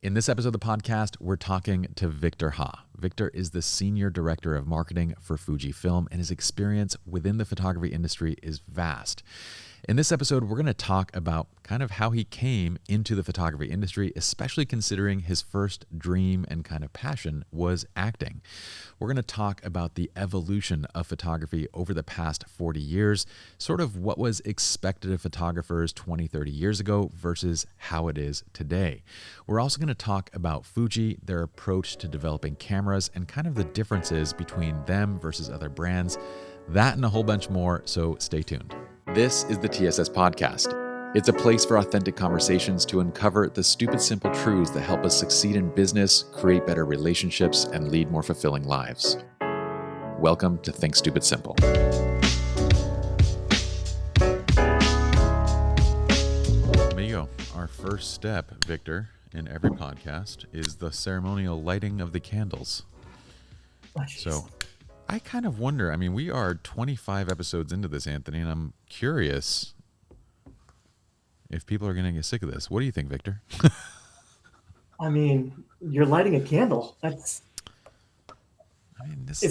In this episode of the podcast, we're talking to Victor Ha. Victor is the Senior Director of Marketing for Fujifilm, and his experience within the photography industry is vast. In this episode, we're going to talk about kind of how he came into the photography industry, especially considering his first dream and kind of passion was acting. We're going to talk about the evolution of photography over the past 40 years, sort of what was expected of photographers 20, 30 years ago versus how it is today. We're also going to talk about Fuji, their approach to developing cameras, and kind of the differences between them versus other brands. That and a whole bunch more, so stay tuned. This is the TSS Podcast. It's a place for authentic conversations to uncover the stupid, simple truths that help us succeed in business, create better relationships, and lead more fulfilling lives. Welcome to Think Stupid Simple. There you go. Our first step, Victor, in every podcast is the ceremonial lighting of the candles. So I kind of wonder, I mean, we are 25 episodes into this, Anthony, and I'm curious if people are going to get sick of this. What do you think, Victor? I mean, you're lighting a candle. Is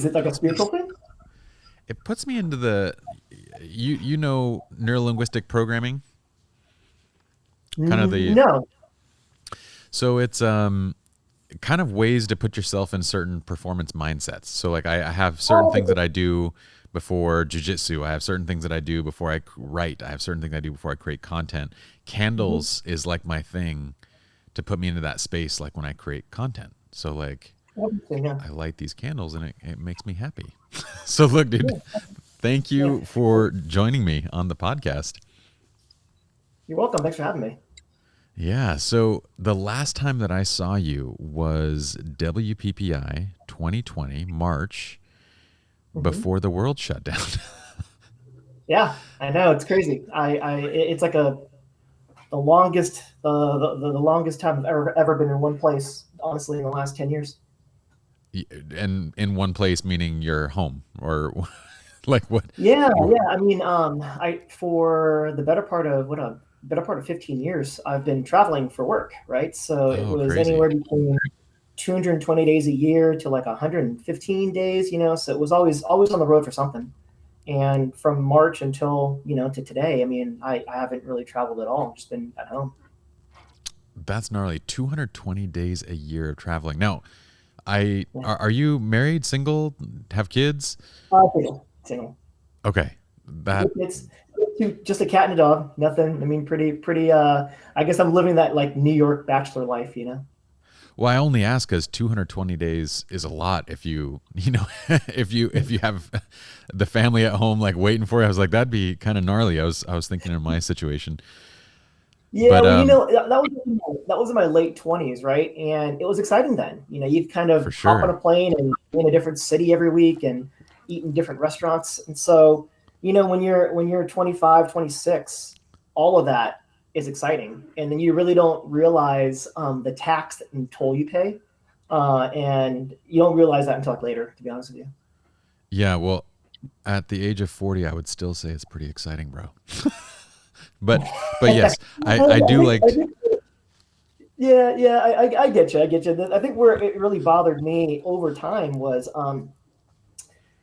it like a spiritual thing? It puts me into the, you know, neurolinguistic programming? Kind of the... No. So it's kind of ways to put yourself in certain performance mindsets. So like I have certain things that I do before jiu-jitsu. I have certain things that I do before I write. I have certain things I do before I create content. Candles is like my thing to put me into that space, like when I create content. So like I light these candles and it makes me happy. So look, dude, thank you for joining me on the podcast. You're welcome. Thanks for having me. Yeah, so the last time that I saw you was WPPI 2020, March, before the world shut down. Yeah, I know, it's crazy. It's like the longest time I've ever been in one place, honestly, in the last 10 years. And in one place, meaning your home, or like what? Yeah. I mean, for the better part of 15 years, I've been traveling for work, right? So it was crazy. Anywhere between 220 days a year to like 115 days, so it was always on the road for something. And from March until, to today, I mean, I haven't really traveled at all. I've just been at home. That's gnarly. 220 days a year of traveling. Now, are you married, single, have kids? Single. Okay. It's just a cat and a dog. Nothing. I mean, pretty. I guess I'm living that like New York bachelor life, Well, I only ask because 220 days is a lot. If you if you have the family at home like waiting for you, I was like, that'd be kind of gnarly. I was thinking in my situation. Yeah, but, that was in my late 20s, right? And it was exciting then. You'd kind of hop on a plane and be in a different city every week and eat in different restaurants. And so, when you're 25, 26, all of that is exciting. And then you really don't realize the tax and toll you pay. And you don't realize that until like later, to be honest with you. Yeah, well, at the age of 40, I would still say it's pretty exciting, bro. but yes, I do like... Yeah, I get you. I think where it really bothered me over time was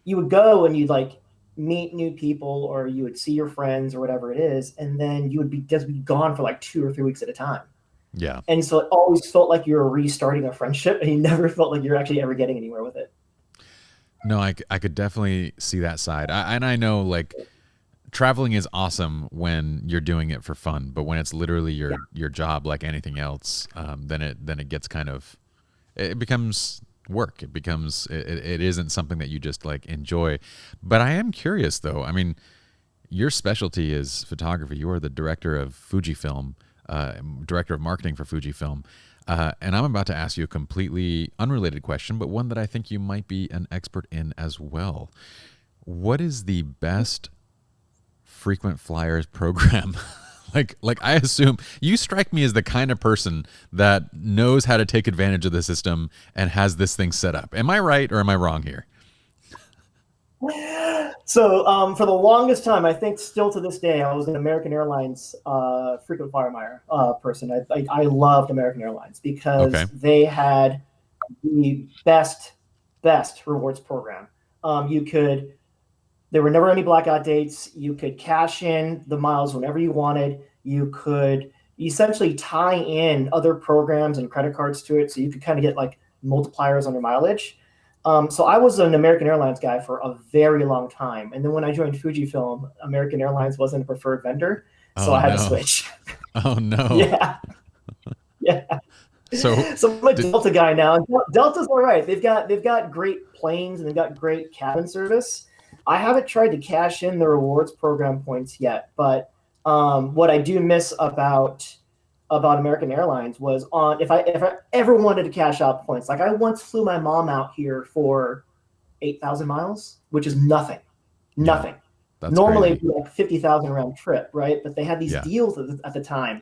you would go and you'd like meet new people, or you would see your friends or whatever it is, and then you would just be gone for like 2 or 3 weeks at a time. Yeah. And so it always felt like you were restarting a friendship, and you never felt like you're actually ever getting anywhere with it. No, I could definitely see that side. I know like traveling is awesome when you're doing it for fun, but when it's literally your job, like anything else, then it gets kind of, it becomes work. It becomes, it isn't something that you just like enjoy. But I am curious though. I mean, your specialty is photography. You are the director of Fujifilm, director of marketing for Fujifilm. And I'm about to ask you a completely unrelated question, but one that I think you might be an expert in as well. What is the best frequent flyers program? Like I assume you strike me as the kind of person that knows how to take advantage of the system and has this thing set up. Am I right or am I wrong here? So for the longest time, I think still to this day, I was an American Airlines frequent flyer mile person. I loved American Airlines because they had the best rewards program. There were never any blackout dates. You could cash in the miles whenever you wanted. You could essentially tie in other programs and credit cards to it, so you could kind of get like multipliers on your mileage. So I was an American Airlines guy for a very long time. And then when I joined Fujifilm, American Airlines wasn't a preferred vendor. So I had to switch. Oh, no. Yeah. Yeah. So I'm a Delta guy now. Delta's all right. They've got great planes and they've got great cabin service. I haven't tried to cash in the rewards program points yet, but what I do miss about American Airlines was if I ever wanted to cash out points. Like I once flew my mom out here for 8,000 miles, which is nothing. Yeah, normally it'd be like 50,000 round trip, right? But they had these deals at the time.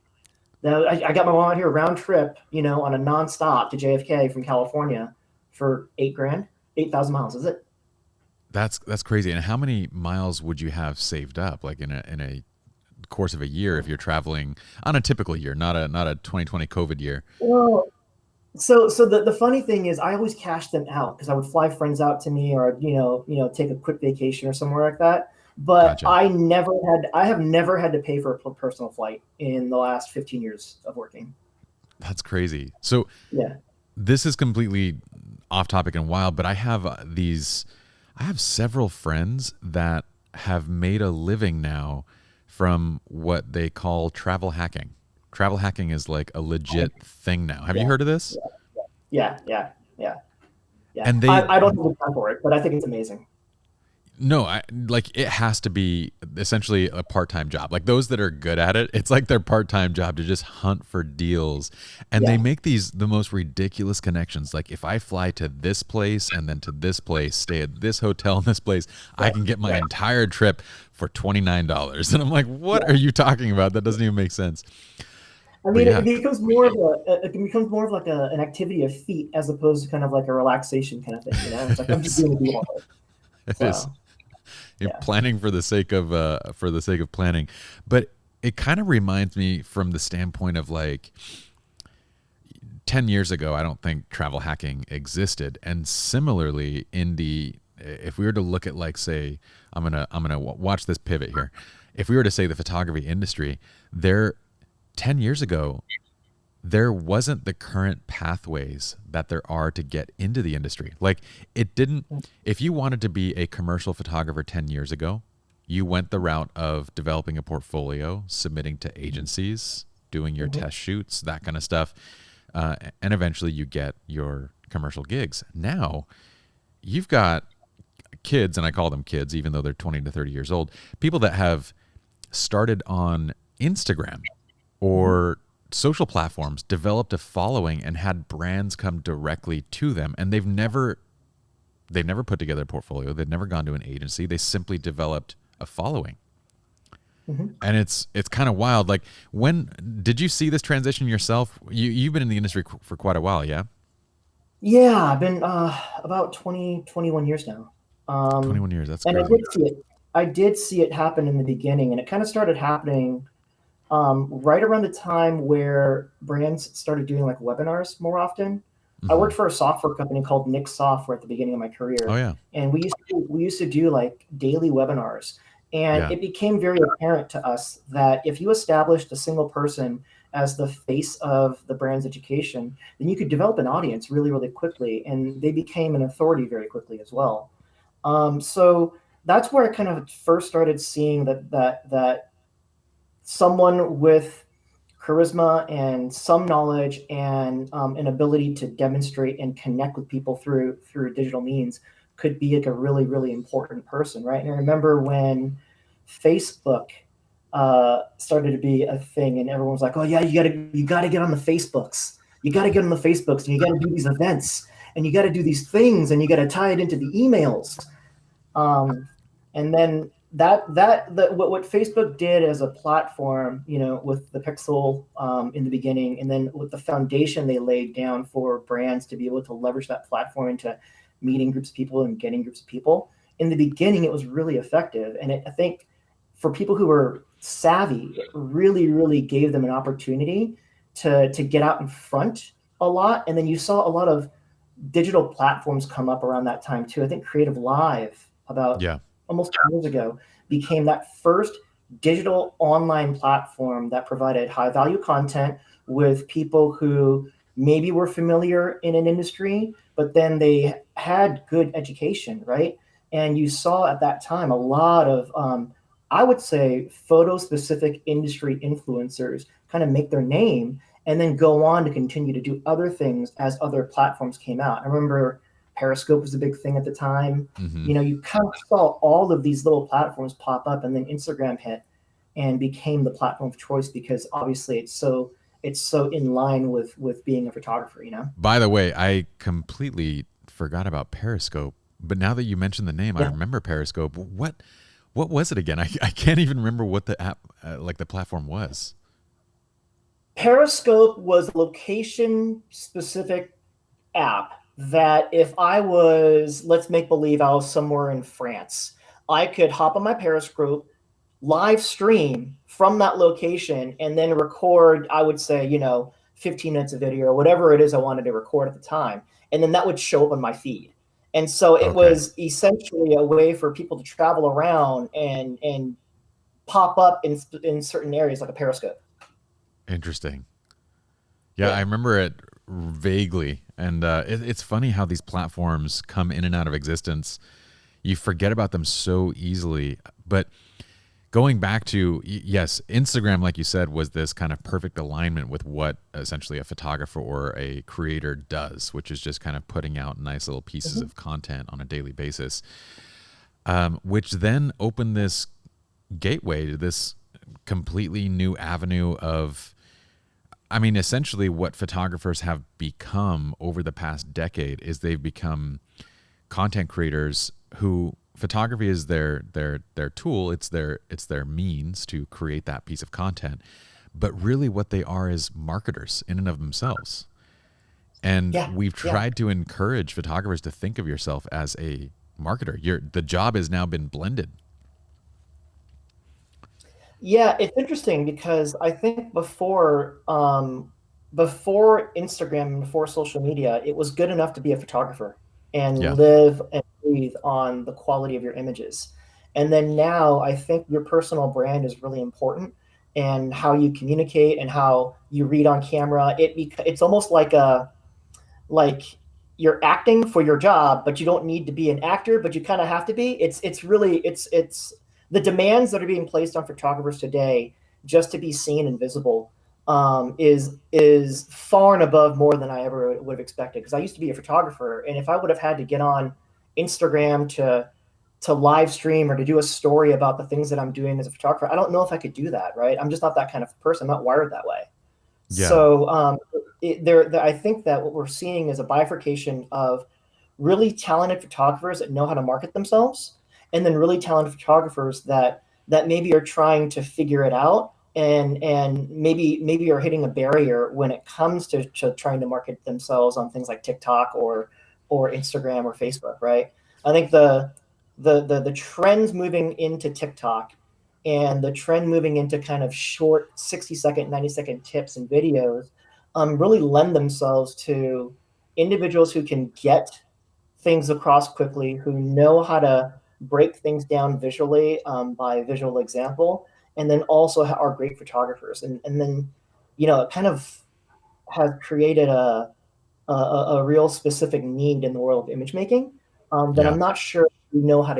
Now I got my mom out here round trip, on a nonstop to JFK from California for $8,000, 8,000 miles. Is it? That's crazy. And how many miles would you have saved up, like in a course of a year, if you're traveling on a typical year, not a 2020 COVID year? Well, so the funny thing is I always cash them out because I would fly friends out to me or take a quick vacation or somewhere like that. But gotcha. I have never had to pay for a personal flight in the last 15 years of working. That's crazy. So this is completely off topic and wild, but I have several friends that have made a living now from what they call travel hacking. Travel hacking is like a legit thing now. Have you heard of this? Yeah. And I don't have the time for it, but I think it's amazing. No, it has to be essentially a part-time job. Like those that are good at it, it's like their part-time job to just hunt for deals. And they make the most ridiculous connections. Like if I fly to this place and then to this place, stay at this hotel in this place, I can get my entire trip for $29. And I'm like, what are you talking about? That doesn't even make sense. I mean, it becomes more of like an activity of feet as opposed to kind of like a relaxation kind of thing. It's like I'm just doing a deal. It is. You're planning for the sake of planning, but it kind of reminds me from the standpoint of like 10 years ago, I don't think travel hacking existed. And similarly if we were to look at like, say, I'm going to watch this pivot here. If we were to say the photography industry, 10 years ago, there wasn't the current pathways that there are to get into the industry. Like if you wanted to be a commercial photographer 10 years ago, you went the route of developing a portfolio, submitting to agencies, doing your test shoots, that kind of stuff. And eventually you get your commercial gigs. Now you've got kids, and I call them kids, even though they're 20 to 30 years old, people that have started on Instagram or social platforms, developed a following and had brands come directly to them, and they've never put together a portfolio. They've never gone to an agency. They simply developed a following. And it's kind of wild. Like, when did you see this transition yourself? You've been in the industry for quite a while, yeah? Yeah, I've been about 21 years now. 21 years, that's crazy. And I did see it happen in the beginning, and it kind of started happening right around the time where brands started doing like webinars more often. I worked for a software company called NIK Software at the beginning of my career. Oh yeah. And we used to do like daily webinars. And it became very apparent to us that if you established a single person as the face of the brand's education, then you could develop an audience really, really quickly. And they became an authority very quickly as well. So that's where I kind of first started seeing that someone with charisma and some knowledge and an ability to demonstrate and connect with people through digital means could be like a really, really important person, right? And I remember when Facebook started to be a thing, and everyone was like, "Oh yeah, you gotta get on the Facebooks. You gotta get on the Facebooks, and you gotta do these events, and you gotta do these things, and you gotta tie it into the emails." And then what Facebook did as a platform, with the Pixel in the beginning, and then with the foundation they laid down for brands to be able to leverage that platform into meeting groups of people and getting groups of people, in the beginning, it was really effective. And I think for people who were savvy, it really, really gave them an opportunity to get out in front a lot. And then you saw a lot of digital platforms come up around that time too. I think Creative Live, about almost 2 years ago, became that first digital online platform that provided high value content with people who maybe were familiar in an industry, but then they had good education, right? And you saw at that time a lot of, I would say, photo specific industry influencers kind of make their name and then go on to continue to do other things as other platforms came out. I remember Periscope was a big thing at the time. You know, you kind of saw all of these little platforms pop up, and then Instagram hit and became the platform of choice because obviously it's so in line with being a photographer, you know? By the way, I completely forgot about Periscope, but now that you mentioned the name, I remember Periscope. What was it again? I can't even remember what the app, like the platform was. Periscope was a location-specific app that if I was, let's make believe I was somewhere in France, I could hop on my Periscope, live stream from that location, and then record, I would say, 15 minutes of video or whatever it is I wanted to record at the time. And then that would show up on my feed. And so it was essentially a way for people to travel around and pop up in certain areas like a Periscope. Interesting. Yeah, I remember it vaguely. And it's funny how these platforms come in and out of existence. You forget about them so easily. But going back to, yes, Instagram, like you said, was this kind of perfect alignment with what essentially a photographer or a creator does, which is just kind of putting out nice little pieces of content on a daily basis, which then opened this gateway to this completely new avenue of, I mean, essentially what photographers have become over the past decade is they've become content creators who photography is their tool. It's their means to create that piece of content. But really what they are is marketers in and of themselves. And we've tried to encourage photographers to think of yourself as a marketer. The job has now been blended. Yeah, it's interesting because I think before Instagram and before social media, it was good enough to be a photographer and live and breathe on the quality of your images. And then now I think your personal brand is really important, and how you communicate and how you read on camera. It's almost like you're acting for your job, but you don't need to be an actor, but you kind of have to be. It's the demands that are being placed on photographers today just to be seen and visible is far and above more than I ever would have expected. Because I used to be a photographer, and if I would have had to get on Instagram to live stream or to do a story about the things that I'm doing as a photographer, I don't know if I could do that, right? I'm just not that kind of person. I'm not wired that way. Yeah. So I think that what we're seeing is a bifurcation of really talented photographers that know how to market themselves, and then really talented photographers that maybe are trying to figure it out and maybe are hitting a barrier when it comes to trying to market themselves on things like TikTok or Instagram or Facebook, right? I think the trends moving into TikTok and the trend moving into kind of short 60-second, 90-second tips and videos really lend themselves to individuals who can get things across quickly, who know how to break things down visually by visual example, and then also are great photographers. And then, it kind of has created a real specific need in the world of image making that I'm not sure we know how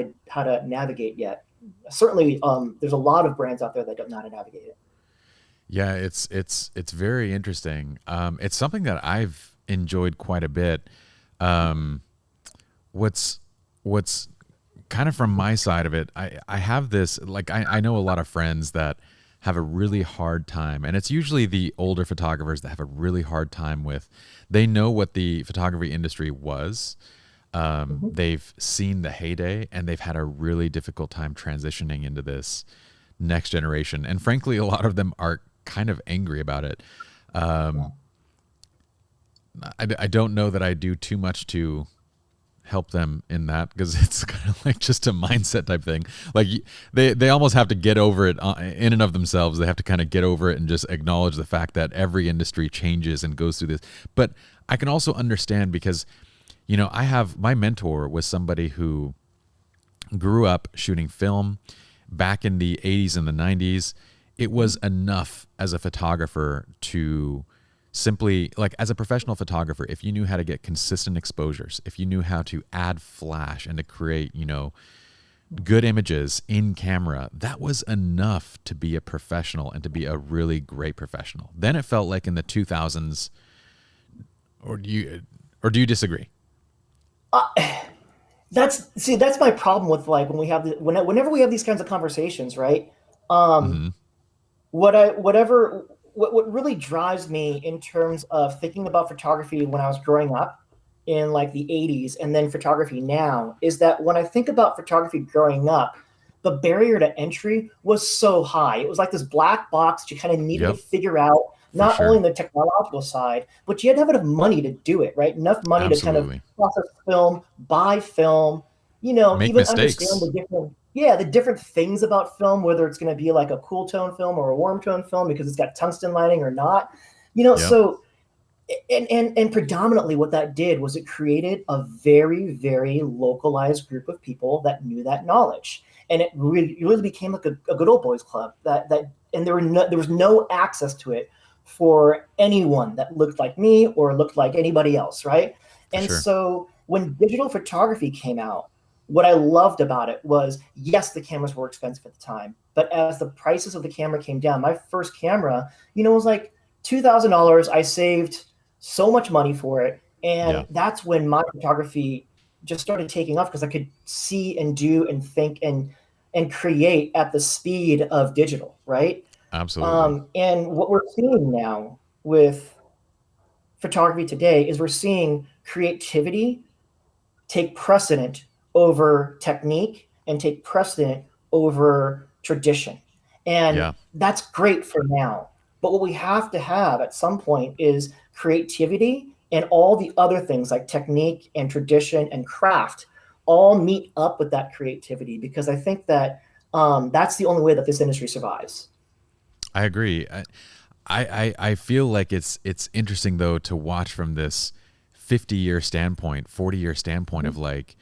to navigate yet. Certainly, there's a lot of brands out there that don't know how to navigate it. Yeah, it's very interesting. It's something that I've enjoyed quite a bit. What's kind of from my side of it, I have this, like, I know a lot of friends that have a really hard time, and it's usually the older photographers that have a really hard time with, they know what the photography industry was. They've seen the heyday, and they've had a really difficult time transitioning into this next generation. And frankly, a lot of them are kind of angry about it. I don't know that I do too much to help them in that, because it's kind of like just a mindset type thing. Like they almost have to get over it in and of themselves. They have to kind of get over it and just acknowledge the fact that every industry changes and goes through this. But I can also understand, because, you know, I have, my mentor was somebody who grew up shooting film back in the 80s and the 90s. It was enough as a photographer to simply, like, as a professional photographer, if you knew how to get consistent exposures, if you knew how to add flash and to create, you know, good images in camera, that was enough to be a professional and to be a really great professional. Then it felt like in the 2000s, or do you disagree? That's my problem with, like, whenever we have these kinds of conversations, right? What really drives me in terms of thinking about photography when I was growing up in like the 80s and then photography now is that when I think about photography growing up, the barrier to entry was so high. It was like this black box that you kind of needed to figure out, not only the technological side, but you had to have enough money to do it, right? Enough money to kind of process film, buy film, you know, make even mistakes. Understand the different things about film, whether it's going to be like a cool tone film or a warm tone film because it's got tungsten lighting or not, you know. So and predominantly what that did was it created a very, very localized group of people that knew that knowledge, and it really became like a good old boys club that and there was no access to it for anyone that looked like me or looked like anybody else, right? So when digital photography came out, what I loved about it was, yes, the cameras were expensive at the time, but as the prices of the camera came down, my first camera, you know, was like $2,000. I saved so much money for it. And that's when my photography just started taking off, because I could see and do and think and create at the speed of digital, right? Absolutely. And what we're seeing now with photography today is we're seeing creativity take precedent over technique and take precedent over tradition. And that's great for now. But what we have to have at some point is creativity, and all the other things like technique and tradition and craft all meet up with that creativity, because I think that that's the only way that this industry survives. I agree. I feel like it's interesting, though, to watch from this 50-year standpoint, 40-year standpoint of like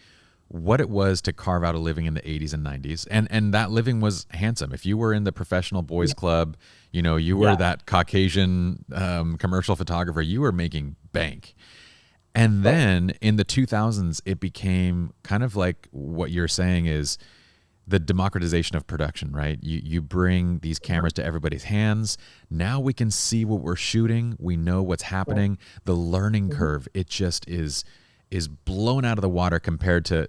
what it was to carve out a living in the 80s and 90s. And that living was handsome. If you were in the professional boys club, you know, you were that Caucasian commercial photographer, you were making bank. And then in the 2000s, it became kind of like what you're saying is the democratization of production, right? You bring these cameras to everybody's hands. Now we can see what we're shooting. We know what's happening. The learning curve, it just is blown out of the water compared to,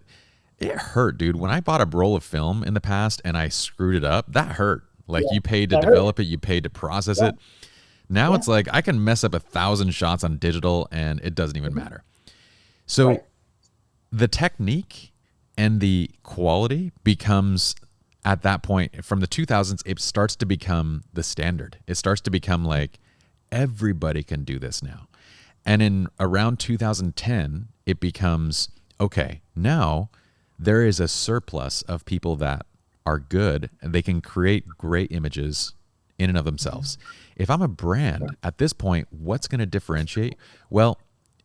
it hurt, dude. When I bought a roll of film in the past and I screwed it up, that hurt. Like you paid to develop it, you paid to process it. Now it's like I can mess up 1,000 shots on digital and it doesn't even matter. So the technique and the quality becomes, at that point, from the 2000s, it starts to become the standard. It starts to become like everybody can do this now. And in around 2010, it becomes, okay, now there is a surplus of people that are good and they can create great images in and of themselves. If I'm a brand at this point, what's going to differentiate? Well,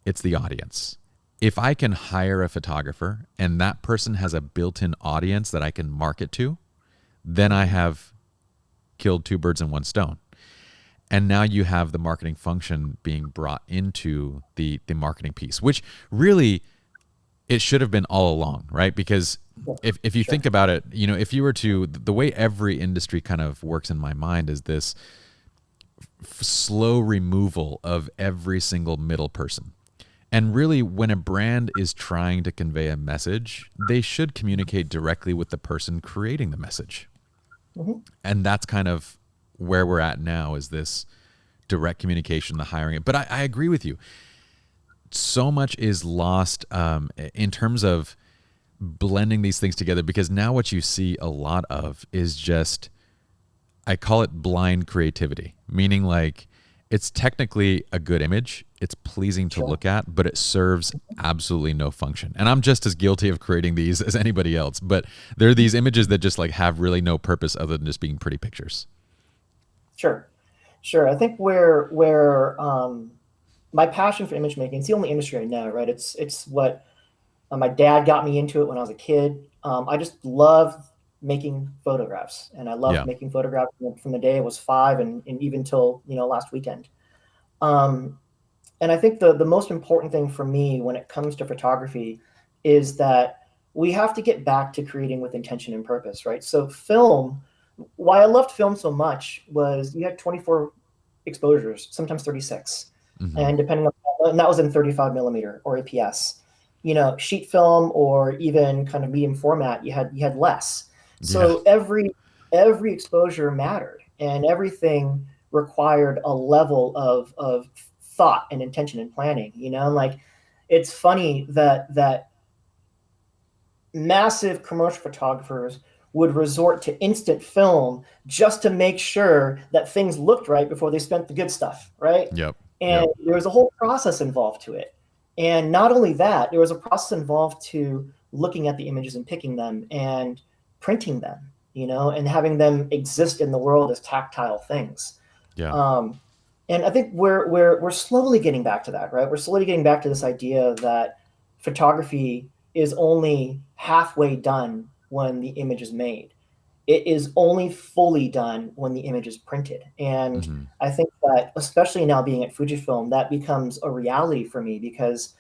it's the audience. If I can hire a photographer and that person has a built-in audience that I can market to, then I have killed two birds in one stone. And now you have the marketing function being brought into the marketing piece, which really it should have been all along, right? Because if you think about it, you know, if you were to, the way every industry kind of works in my mind is this slow removal of every single middle person. And really, when a brand is trying to convey a message, they should communicate directly with the person creating the message. And that's kind of where we're at now, is this direct communication, the hiring. But I agree with you. So much is lost in terms of blending these things together, because now what you see a lot of is just, I call it blind creativity, meaning like it's technically a good image. It's pleasing to look at, but it serves absolutely no function. And I'm just as guilty of creating these as anybody else. But there are these images that just like have really no purpose other than just being pretty pictures. Sure. I think where my passion for image making, it's the only industry I know, right? It's what my dad got me into it when I was a kid. I just love making photographs, and I loved making photographs from the day I was 5 and even till last weekend. And I think the most important thing for me when it comes to photography is that we have to get back to creating with intention and purpose, right? So film, why I loved film so much was you had 24 exposures, sometimes 36, and depending on, and that was in 35 millimeter or APS. Sheet film or even kind of medium format, you had less. So every exposure mattered, and everything required a level of thought and intention and planning. Like it's funny that massive commercial photographers would resort to instant film just to make sure that things looked right before they spent the good stuff, right? And there was a whole process involved to it. And not only that, there was a process involved to looking at the images and picking them and printing them, and having them exist in the world as tactile things. And I think we're slowly getting back to that, right? We're slowly getting back to this idea that photography is only halfway done when the image is made. It is only fully done when the image is printed. And I think that, especially now being at Fujifilm, that becomes a reality for me because,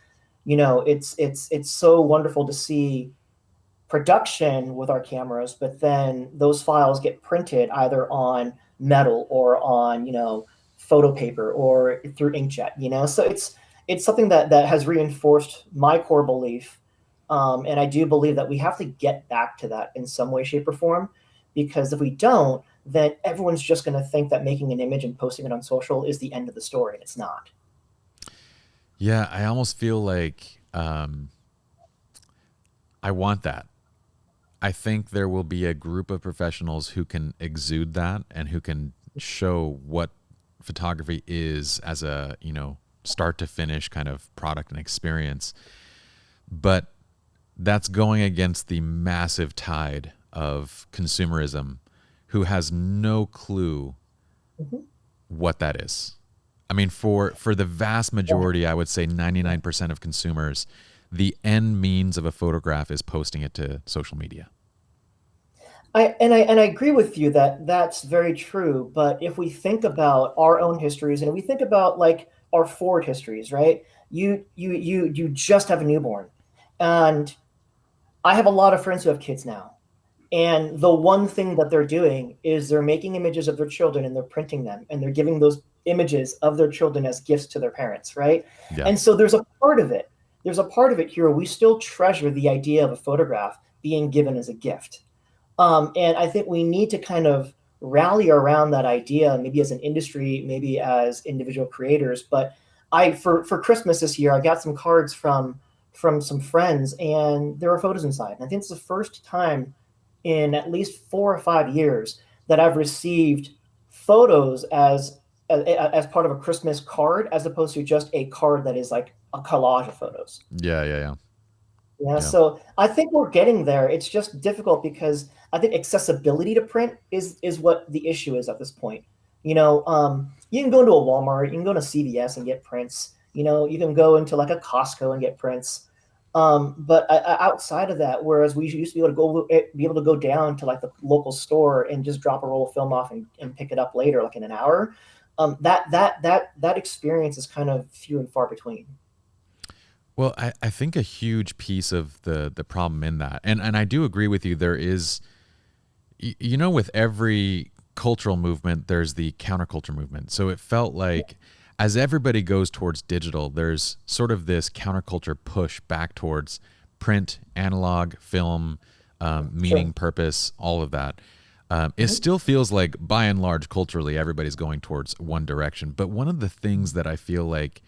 it's so wonderful to see production with our cameras, but then those files get printed either on metal or on, photo paper or through inkjet, so it's something that has reinforced my core belief. And I do believe that we have to get back to that in some way, shape, or form, because if we don't, then everyone's just going to think that making an image and posting it on social is the end of the story, and it's not. Yeah, I almost feel like I want that. I think there will be a group of professionals who can exude that and who can show what photography is as a, start to finish kind of product and experience. But that's going against the massive tide of consumerism who has no clue what that is. I mean, for the vast majority, I would say 99% of consumers, the end means of a photograph is posting it to social media. I agree with you that that's very true. But if we think about our own histories and we think about like our forward histories, right? You just have a newborn, and I have a lot of friends who have kids now, and the one thing that they're doing is they're making images of their children and they're printing them and they're giving those images of their children as gifts to their parents, right? And so there's a part of it here. We still treasure the idea of a photograph being given as a gift. And I think we need to kind of rally around that idea, maybe as an industry, maybe as individual creators. But for Christmas this year, I got some cards from some friends, and there were photos inside. And I think it's the first time in at least 4 or 5 years that I've received photos as part of a Christmas card, as opposed to just a card that is like a collage of photos. Yeah. So I think we're getting there. It's just difficult because I think accessibility to print is what the issue is at this point. You can go into a Walmart, you can go to CVS and get prints. You can go into like a Costco and get prints. But outside of that, whereas we used to be able to go down to like the local store and just drop a roll of film off and pick it up later, like in an hour, that experience is kind of few and far between. Well, I think a huge piece of the problem in that, and I do agree with you, there is, with every cultural movement, there's the counterculture movement. So it felt like as everybody goes towards digital, there's sort of this counterculture push back towards print, analog, film, meaning, purpose, all of that. It still feels like, by and large, culturally, everybody's going towards one direction. But one of the things that I feel like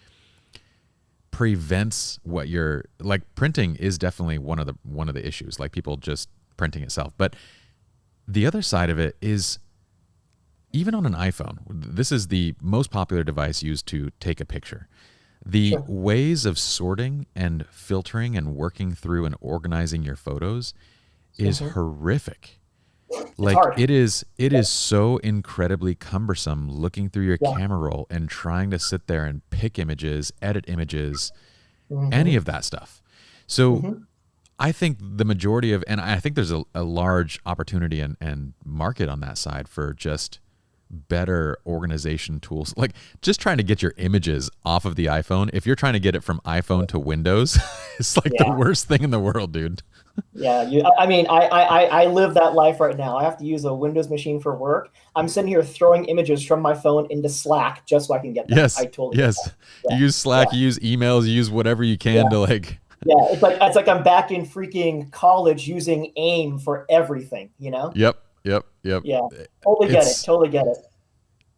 prevents what you're like, printing is definitely one of the issues, like people just printing itself. But the other side of it is, even on an iPhone, this is the most popular device used to take a picture. The ways of sorting and filtering and working through and organizing your photos is horrific. Like it is so incredibly cumbersome looking through your camera roll and trying to sit there and pick images, edit images, any of that stuff. So I think the majority of, and I think there's a large opportunity and market on that side for just better organization tools. Like just trying to get your images off of the iPhone. If you're trying to get it from iPhone to Windows, it's like the worst thing in the world, dude. I mean, I live that life right now. I have to use a Windows machine for work. I'm sitting here throwing images from my phone into Slack just so I can get them. Yes. I totally get that. You use Slack, you use emails, you use whatever you can to like. Yeah, it's like I'm back in freaking college using AIM for everything, you know? Yep. Yeah, totally get it.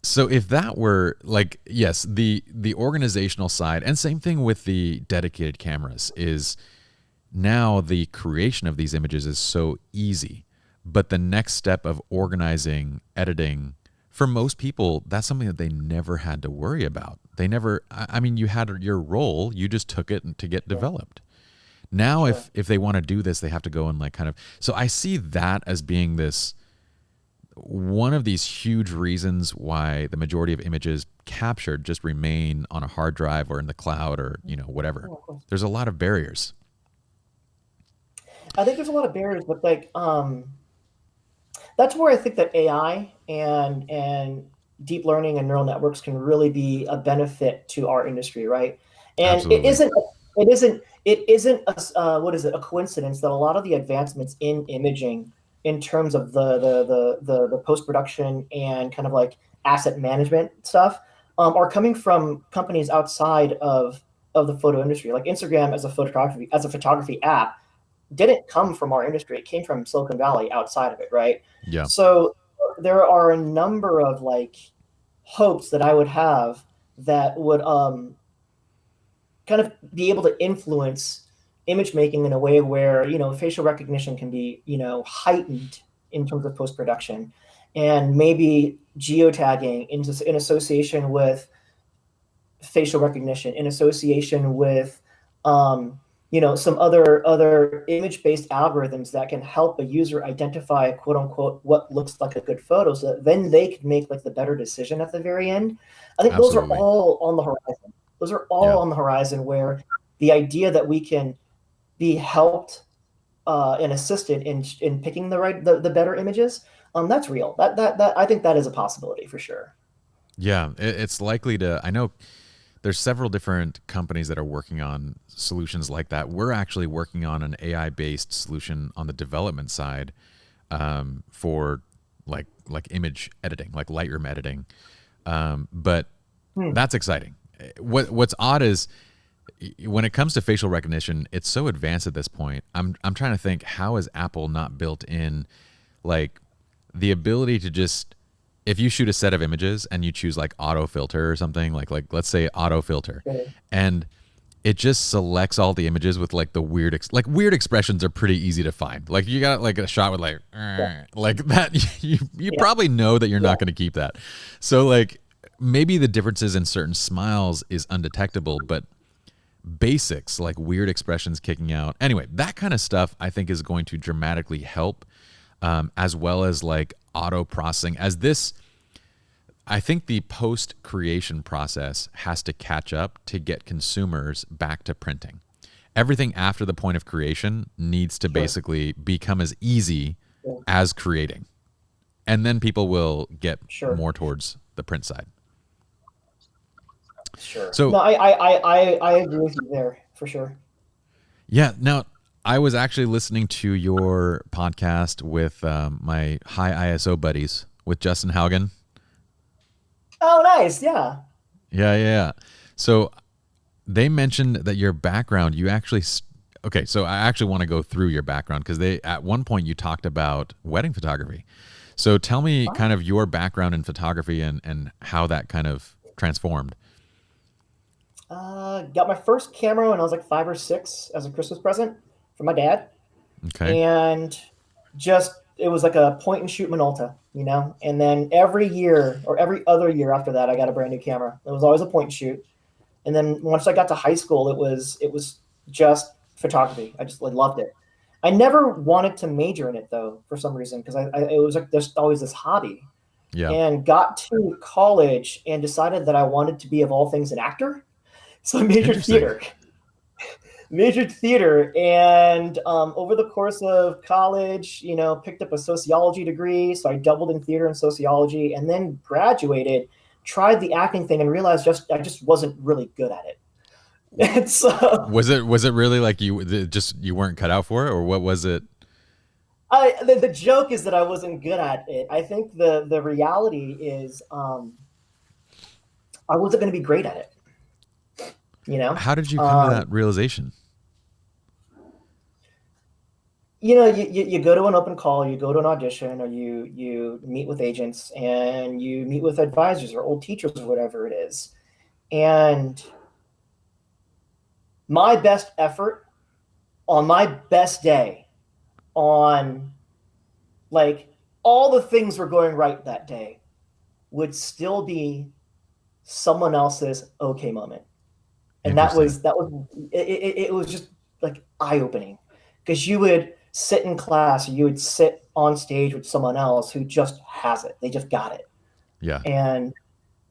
So if that were like, yes, the organizational side, and same thing with the dedicated cameras, is now the creation of these images is so easy, but the next step of organizing, editing, for most people, that's something that they never had to worry about. They never, I mean, you had your role, you just took it to get developed. Now, if they want to do this, they have to go and like kind of, so I see that as being this, one of these huge reasons why the majority of images captured just remain on a hard drive or in the cloud or, you know, whatever. There's a lot of barriers. I think there's a lot of barriers, but like, that's where I think that AI and deep learning and neural networks can really be a benefit to our industry, right? And Absolutely. it isn't a coincidence that a lot of the advancements in imaging in terms of the post-production and kind of like asset management stuff are coming from companies outside of the photo industry. Like Instagram as a photography app didn't come from our industry. It came from Silicon Valley outside of it, right? Yeah. So there are a number of like hopes that I would have that would kind of be able to influence image making in a way where, you know, facial recognition can be, you know, heightened in terms of post-production, and maybe geotagging in association with facial recognition, in association with, you know, some other image-based algorithms that can help a user identify, quote unquote, what looks like a good photo, so that then they can make like the better decision at the very end. I think those are all on the horizon. Those are all on the horizon, where the idea that we can be helped and assisted in picking the better images, that's real. That I think that is a possibility for sure. Yeah, it's likely to. I know there's several different companies that are working on solutions like that. We're actually working on an AI-based solution on the development side for like image editing, like Lightroom editing. But that's exciting. What's odd is when it comes to facial recognition, it's so advanced at this point. I'm trying to think, how has Apple not built in like the ability to just, if you shoot a set of images and you choose like auto filter or something, like let's say auto filter, and it just selects all the images with like the weird expressions are pretty easy to find. Like you got like a shot with like that, you probably know that you're not going to keep that. So like maybe the differences in certain smiles is undetectable, but basics like weird expressions kicking out. Anyway, that kind of stuff I think is going to dramatically help, as well as like auto processing. As this, I think the post creation process has to catch up to get consumers back to printing. Everything after the point of creation needs to basically become as easy as creating, and then people will get more towards the print side. Sure. So no, I agree with you there for sure. Yeah. Now, I was actually listening to your podcast with my high ISO buddies with Justin Haugen. Oh, nice. Yeah. Yeah. So they mentioned that your background, you actually, okay, so I actually want to go through your background because at one point you talked about wedding photography. So tell me kind of your background in photography and how that kind of transformed. Got my first camera when I was like 5 or 6 as a Christmas present from my dad. Okay. And just, it was like a point and shoot Minolta, And then every year or every other year after that, I got a brand new camera. It was always a point and shoot. And then once I got to high school, it was just photography. I just loved it. I never wanted to major in it though, for some reason, because it was like there's always this hobby. Yeah. And got to college and decided that I wanted to be, of all things, an actor. So I majored theater. And over the course of college, picked up a sociology degree. So I doubled in theater and sociology, and then graduated, tried the acting thing, and realized I just wasn't really good at it. And so was it really like you weren't cut out for it, or what was it? The joke is that I wasn't good at it. I think the reality is I wasn't going to be great at it. How did you come to that realization? You go to an open call, you go to an audition, or you meet with agents, and you meet with advisors or old teachers or whatever it is. And my best effort on my best day, on like all the things were going right that day, would still be someone else's okay moment. And that was it was just like eye-opening, because you would sit in class, you would sit on stage with someone else who just has it. They just got it. Yeah.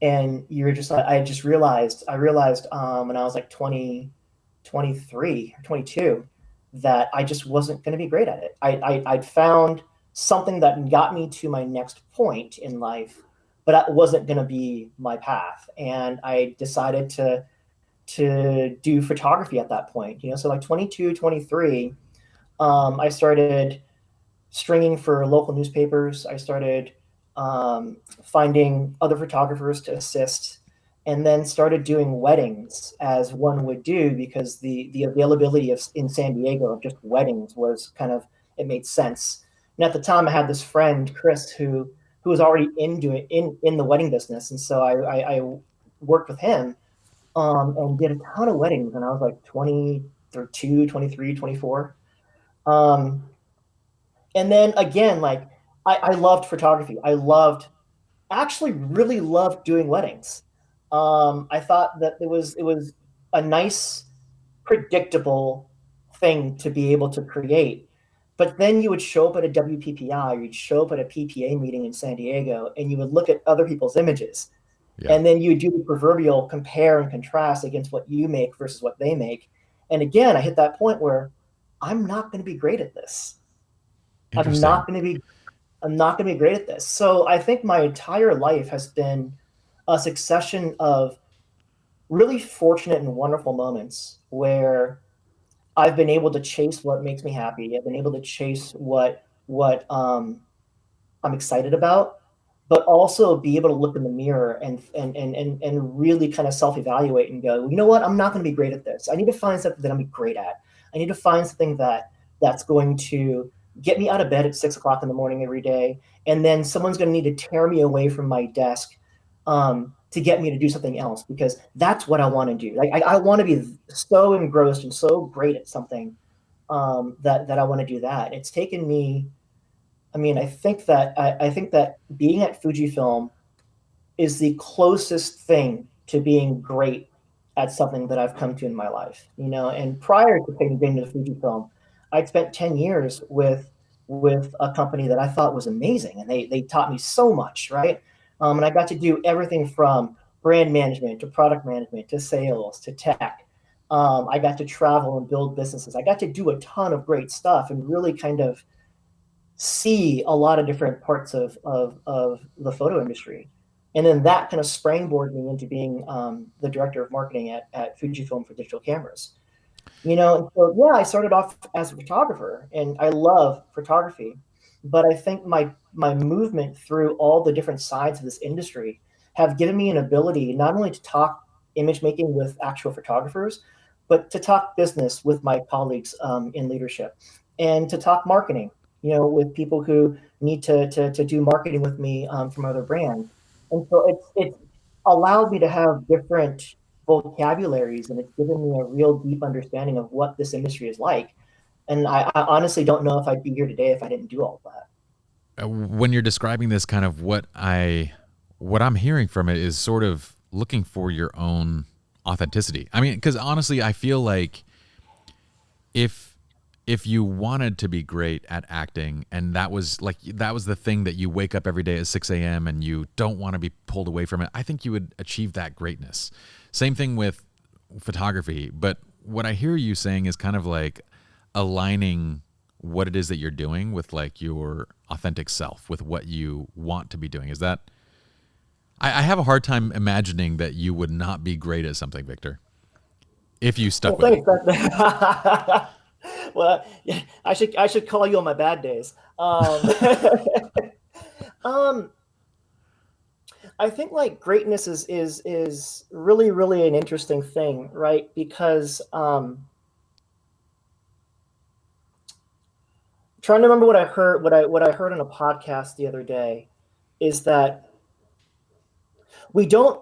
And you're just like, I realized when I was like 20, 23 or 22, that I just wasn't going to be great at it. I'd found something that got me to my next point in life, but that wasn't going to be my path. And I decided to do photography at that point. So like 22, 23, I started stringing for local newspapers. I started finding other photographers to assist, and then started doing weddings, as one would do, because the availability in San Diego of just weddings was it made sense. And at the time I had this friend, Chris, who was already in the wedding business. And so I worked with him and did a ton of weddings when I was like 22, 23, 24. And then again, like I loved photography. I really loved doing weddings. I thought that it was a nice, predictable thing to be able to create. But then you would show up at a WPPI, or you'd show up at a PPA meeting in San Diego, and you would look at other people's images. Yeah. And then you would do the proverbial compare and contrast against what you make versus what they make. And again, I hit that point where I'm not going to be great at this. I'm not going to be great at this. So I think my entire life has been a succession of really fortunate and wonderful moments where I've been able to chase what makes me happy. I've been able to chase what I'm excited about, but also be able to look in the mirror and really kind of self-evaluate and go, you know what? I'm not going to be great at this. I need to find something that I'm great at. I need to find something that's going to get me out of bed at 6 o'clock in the morning every day. And then someone's going to need to tear me away from my desk to get me to do something else, because that's what I want to do. Like I want to be so engrossed and so great at something that I want to do that. It's taken me, I think that being at Fujifilm is the closest thing to being great at something that I've come to in my life, and prior to getting to Fujifilm, I'd spent 10 years with a company that I thought was amazing, and they taught me so much, right? And I got to do everything from brand management to product management to sales to tech. I got to travel and build businesses. I got to do a ton of great stuff and really kind of see a lot of different parts of the photo industry. And then that kind of springboarded me into being the director of marketing at Fujifilm for digital cameras. And so, yeah, I started off as a photographer, and I love photography. But I think my movement through all the different sides of this industry have given me an ability not only to talk image making with actual photographers, but to talk business with my colleagues in leadership, and to talk marketing, with people who need to do marketing with me from other brands. And so it's allowed me to have different vocabularies, and it's given me a real deep understanding of what this industry is like. And I honestly don't know if I'd be here today if I didn't do all of that. when you're describing this, kind of what I'm hearing from it is sort of looking for your own authenticity. I mean, because honestly, I feel like if you wanted to be great at acting, and that was the thing that you wake up every day at 6 a.m. and you don't want to be pulled away from it, I think you would achieve that greatness. Same thing with photography. But what I hear you saying is kind of like aligning what it is that you're doing with like your authentic self, with what you want to be doing. Is that, I have a hard time imagining that you would not be great at something, Victor, if you stuck with it. Well, yeah, I should call you on my bad days. I think like greatness is really, really an interesting thing, right? Because trying to remember what I heard on a podcast the other day is that we don't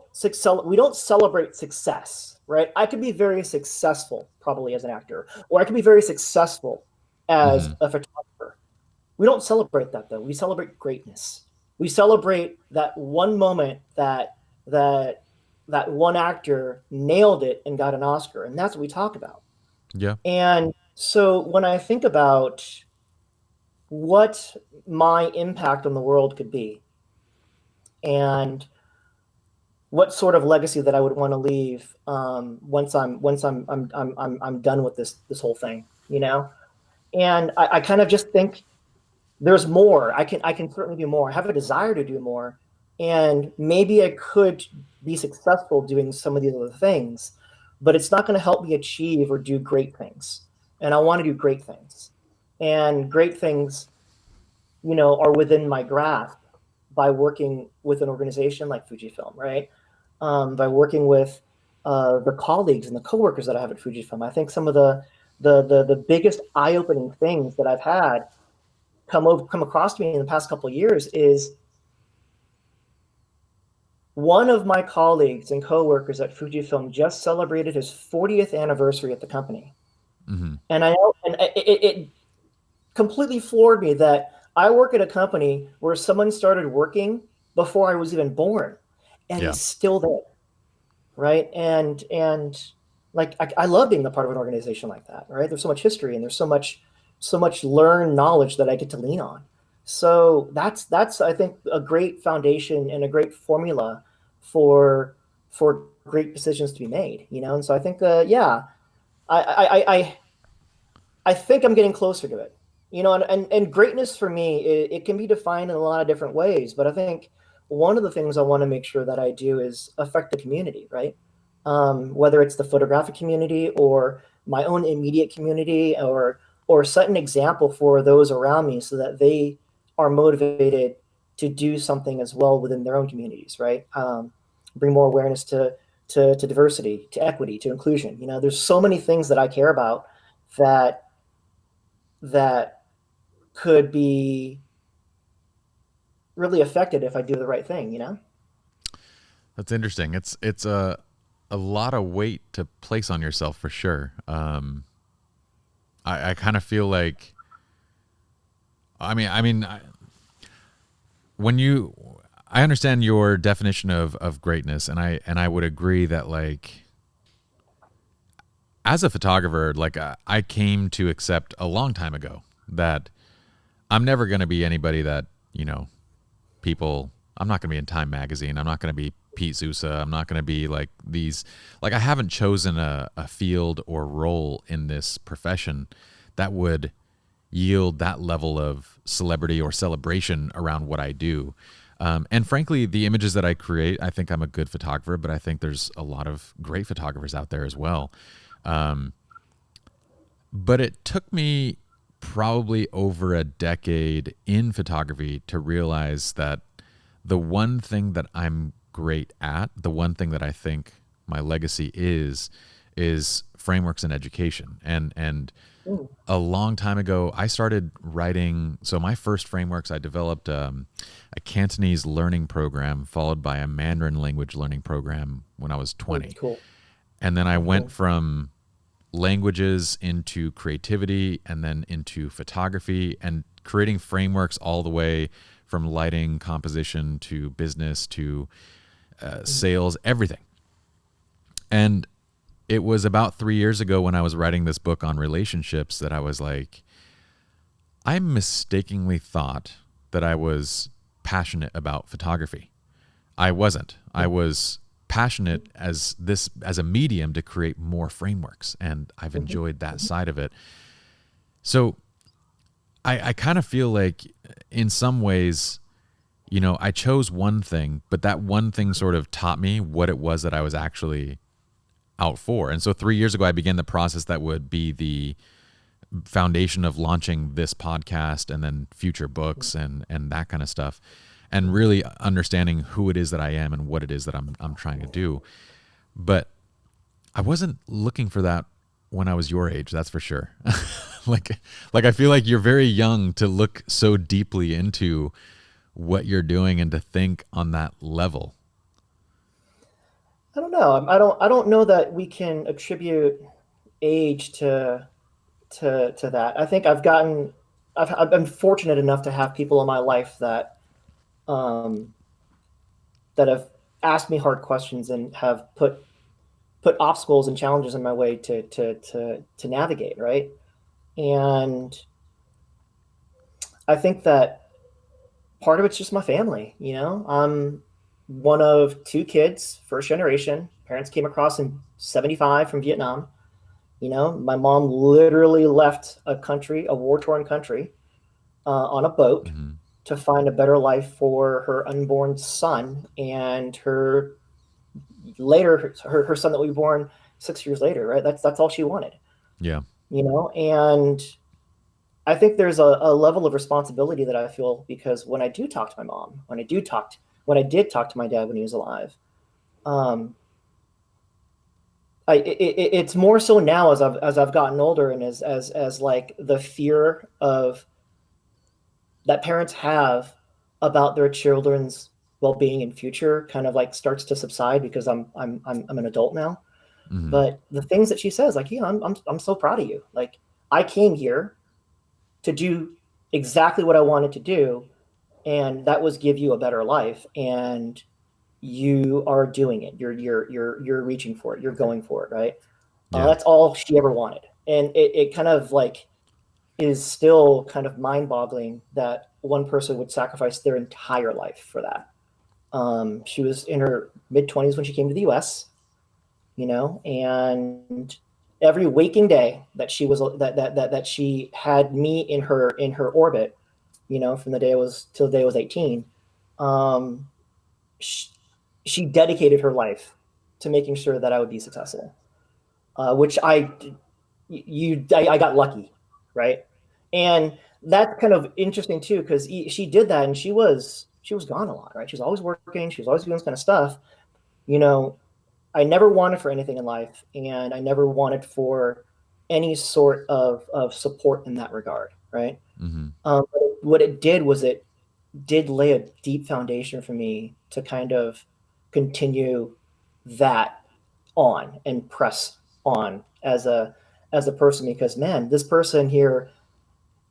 celebrate success, right? I could be very successful probably as an actor, or I could be very successful as a photographer. We don't celebrate that though. We celebrate greatness. We celebrate that one moment that one actor nailed it and got an Oscar, and that's what we talk about. Yeah. And so when I think about what my impact on the world could be, and what sort of legacy that I would want to leave once I'm done with this whole thing, you know, and I kind of just think there's more. I can certainly do more. I have a desire to do more, and maybe I could be successful doing some of these other things, but it's not going to help me achieve or do great things. And I want to do great things, and great things, you know, are within my grasp by working with an organization like Fujifilm, right? By working with the colleagues and the coworkers that I have at Fujifilm. I think some of the biggest eye-opening things that I've had come across to me in the past couple of years is one of my colleagues and coworkers at Fujifilm just celebrated his 40th anniversary at the company. Mm-hmm. And it completely floored me that I work at a company where someone started working before I was even born, and he's still there, right? And like I love being a part of an organization like that, right? There's so much history, and there's so much learned knowledge that I get to lean on. So that's I think a great foundation and a great formula for great decisions to be made, you know. And so I think I think I'm getting closer to it, you know. And greatness for me, it can be defined in a lot of different ways, but I think one of the things I want to make sure that I do is affect the community, right? Whether it's the photographic community or my own immediate community, or set an example for those around me so that they are motivated to do something as well within their own communities, right? Bring more awareness to diversity, to equity, to inclusion. You know, there's so many things that I care about that could be really affected if I do the right thing, you know? That's interesting. It's a lot of weight to place on yourself for sure. I kind of feel like, I understand your definition of greatness, and I would agree that, like, as a photographer, like I came to accept a long time ago that I'm never going to be anybody that, you know, I'm not going to be in Time magazine. I'm not going to be Pete Sousa. I'm not going to be like these, like I haven't chosen a field or role in this profession that would yield that level of celebrity or celebration around what I do. And frankly, the images that I create, I think I'm a good photographer, but I think there's a lot of great photographers out there as well. But it took me probably over a decade in photography to realize that the one thing that I'm great at, the one thing that I think my legacy is frameworks in education. And a long time ago, I started writing. So my first frameworks, I developed a Cantonese learning program followed by a Mandarin language learning program when I was 20. Cool. And then I went from languages into creativity and then into photography, and creating frameworks all the way from lighting, composition to business to sales, everything. And it was about 3 years ago when I was writing this book on relationships that I was like, I mistakenly thought that I was passionate about photography. I wasn't. I was passionate as a medium to create more frameworks, and I've enjoyed that side of it. So I kind of feel like in some ways, you know, I chose one thing, but that one thing sort of taught me what it was that I was actually out for. And so 3 years ago, I began the process that would be the foundation of launching this podcast and then future books and that kind of stuff, and really understanding who it is that I am and what it is that I'm trying to do. But I wasn't looking for that when I was your age, that's for sure. like I feel like you're very young to look so deeply into what you're doing and to think on that level. I don't know. I don't know that we can attribute age to that. I think I've been fortunate enough to have people in my life that have asked me hard questions and have put obstacles and challenges in my way to navigate, right? And I think that part of it's just my family, you know. I'm one of 2 kids, first generation. Parents came across in 1975 from Vietnam. You know, my mom literally left a war-torn country, on a boat to find a better life for her unborn son, and her son that we were born 6 years later, right? That's all she wanted. Yeah. You know, and I think there's a level of responsibility that I feel, because when I do talk to my mom, when I did talk to my dad when he was alive, it's more so now as I've gotten older, and as like the fear of that parents have about their children's well-being and future kind of like starts to subside, because I'm an adult now. But the things that she says, like, yeah, I'm so proud of you. Like, I came here to do exactly what I wanted to do, and that was give you a better life, and you are doing it. You're reaching for it. You're going for it, right? Yeah. That's all she ever wanted, and it kind of like is still kind of mind-boggling that one person would sacrifice their entire life for that. She was in her mid-20s when she came to the U.S., you know, and every waking day that she was that she had me in her orbit, you know, from the day I was till the day I was 18, she dedicated her life to making sure that I would be successful, which I got lucky, right? And that's kind of interesting too, because she did that, and she was gone a lot, right? She was always working, she was always doing this kind of stuff, you know. I never wanted for anything in life, and I never wanted for any sort of support in that regard, right? But what it did was it did lay a deep foundation for me to kind of continue that on and press on as a person, because, man, this person here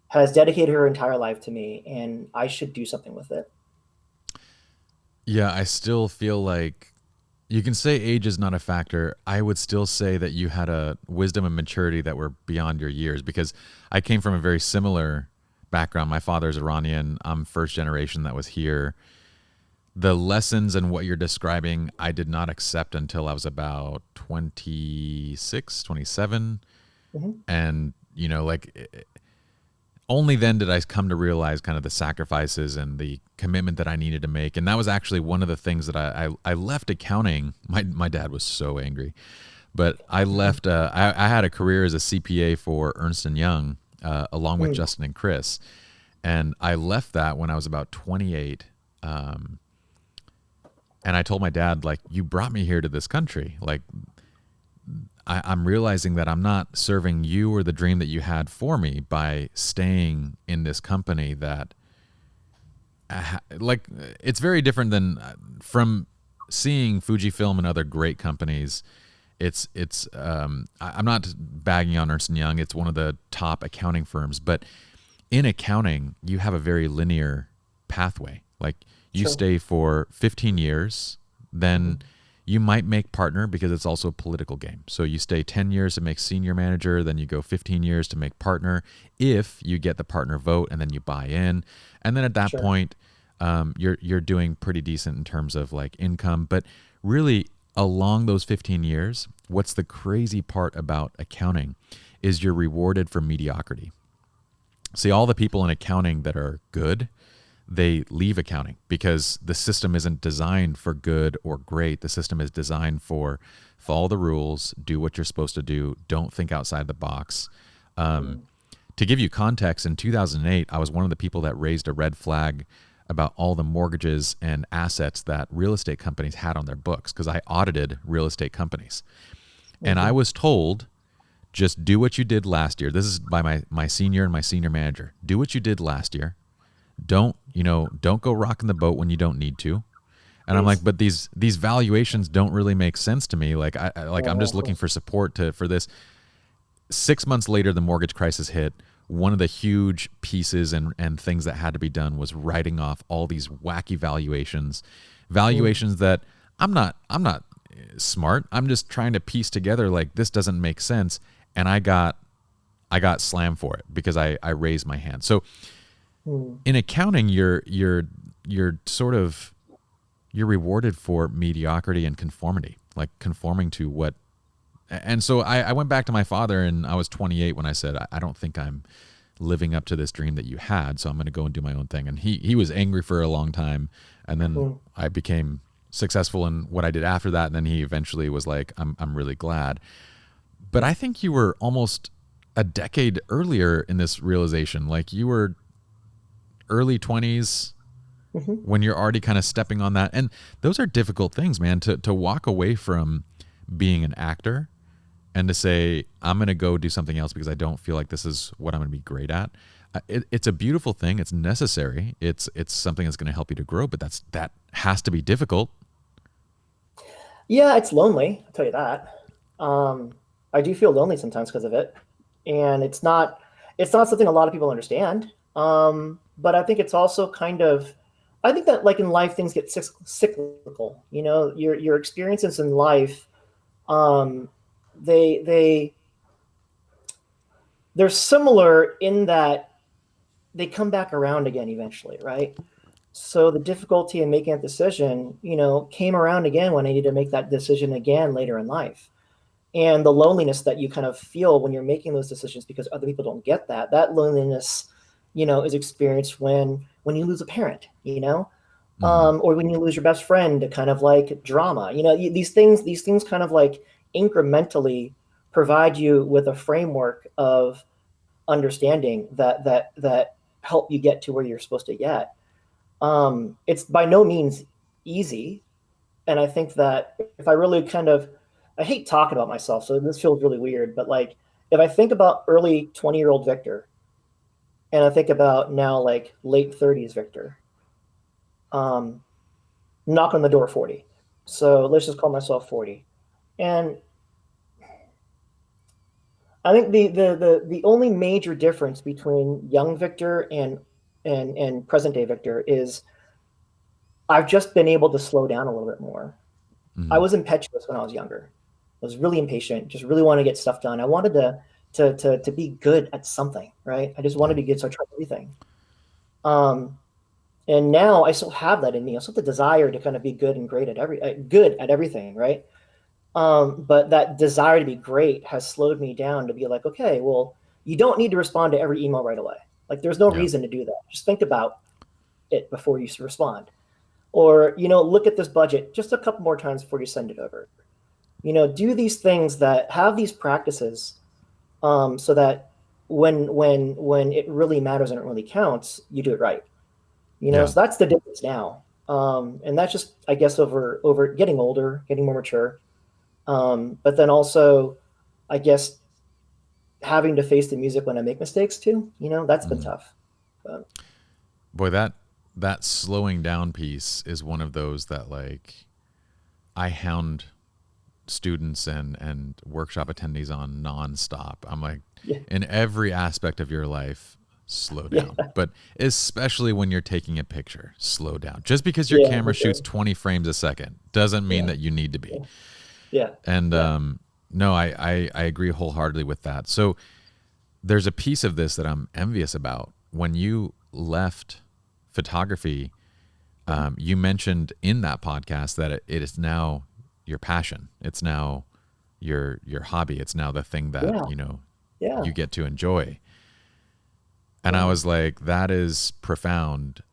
has dedicated her entire life to me, and I should do something with it. Yeah, I still feel like you can say age is not a factor. I would still say that you had a wisdom and maturity that were beyond your years, because I came from a very similar background. My father's Iranian. I'm first generation that was here. The lessons and what you're describing, I did not accept until I was about 26, 27. And, you know, like, only then did I come to realize kind of the sacrifices and the commitment that I needed to make. And that was actually one of the things that I left accounting. My dad was so angry, but I left, I had a career as a CPA for Ernst & Young, along with Justin and Chris. And I left that when I was about 28. And I told my dad, like, you brought me here to this country. Like, I'm realizing that I'm not serving you or the dream that you had for me by staying in this company that, like, it's very different than from seeing Fujifilm and other great companies. I'm not bagging on Ernst & Young. It's one of the top accounting firms, but in accounting, you have a very linear pathway. Like you stay for 15 years, then you might make partner because it's also a political game. So you stay 10 years to make senior manager, then you go 15 years to make partner if you get the partner vote, and then you buy in. And then at that point, you're doing pretty decent in terms of like income. But really, along those 15 years, what's the crazy part about accounting is you're rewarded for mediocrity. See, all the people in accounting that are good, they leave accounting because the system isn't designed for good or great. The system is designed for follow the rules, do what you're supposed to do, don't think outside the box. To give you context, in 2008, I was one of the people that raised a red flag about all the mortgages and assets that real estate companies had on their books because I audited real estate companies. And I was told, just do what you did last year. This is by my senior and my senior manager. Do what you did last year. Don't go rocking the boat when you don't need to. And I'm like, but these valuations don't really make sense to me. Like I'm just looking for support for this. 6 months later, the mortgage crisis hit. One of the huge pieces and things that had to be done was writing off all these wacky valuations that I'm not smart. I'm just trying to piece together like this doesn't make sense. And I got slammed for it because I raised my hand. So in accounting, you're rewarded for mediocrity and conformity, like conforming to what. And so I went back to my father, and I was 28 when I said, I don't think I'm living up to this dream that you had, so I'm going to go and do my own thing. And he was angry for a long time, and then I became successful in what I did after that, and then he eventually was like, I'm really glad. But I think you were almost a decade earlier in this realization. Like you were early 20s when you're already kind of stepping on that. And those are difficult things, man, to walk away from being an actor and to say, I'm going to go do something else because I don't feel like this is what I'm going to be great at. It's a beautiful thing. It's necessary. It's something that's going to help you to grow, but that has to be difficult. Yeah, it's lonely. I'll tell you that. I do feel lonely sometimes because of it. And it's not something a lot of people understand. But I think it's also I think that like in life, things get cyclical, your experiences in life, they're similar in that they come back around again eventually, right? So the difficulty in making a decision, came around again when I needed to make that decision again later in life. And the loneliness that you kind of feel when you're making those decisions because other people don't get that loneliness, is experienced when you lose a parent, or when you lose your best friend to kind of like drama, these things kind of like incrementally provide you with a framework of understanding that help you get to where you're supposed to get. It's by no means easy. And I think that if I really I hate talking about myself, so this feels really weird, but like if I think about early 20-year-old Victor and I think about now like late 30s Victor, knock on the door 40. So let's just call myself 40. And I think the only major difference between young Victor and present day Victor is I've just been able to slow down a little bit more. I was impetuous when I was younger. I was really impatient, just really wanted to get stuff done. I wanted to be good at something, right? I just wanted to be good, so I tried everything. And now I still have that in me. I still have the desire to kind of be good and great at good at everything, right? But that desire to be great has slowed me down to be like, okay, well, you don't need to respond to every email right away. Like there's no reason to do that. Just think about it before you respond. Or, look at this budget just a couple more times before you send it over. Do these things that have these practices so that when it really matters and it really counts, you do it right. So that's the difference now. And that's just, I guess, over getting older, getting more mature. But then also, I guess, having to face the music when I make mistakes too, that's been tough. But. Boy, that slowing down piece is one of those that like I hound students and workshop attendees on nonstop. I'm like, in every aspect of your life, slow down. But especially when you're taking a picture, slow down. Just because your camera shoots 20 frames a second doesn't mean that you need to be. And no, I agree wholeheartedly with that. So there's a piece of this that I'm envious about. When you left photography, you mentioned in that podcast that it is now your passion. It's now your hobby. It's now the thing that you get to enjoy. And I was like, that is profound.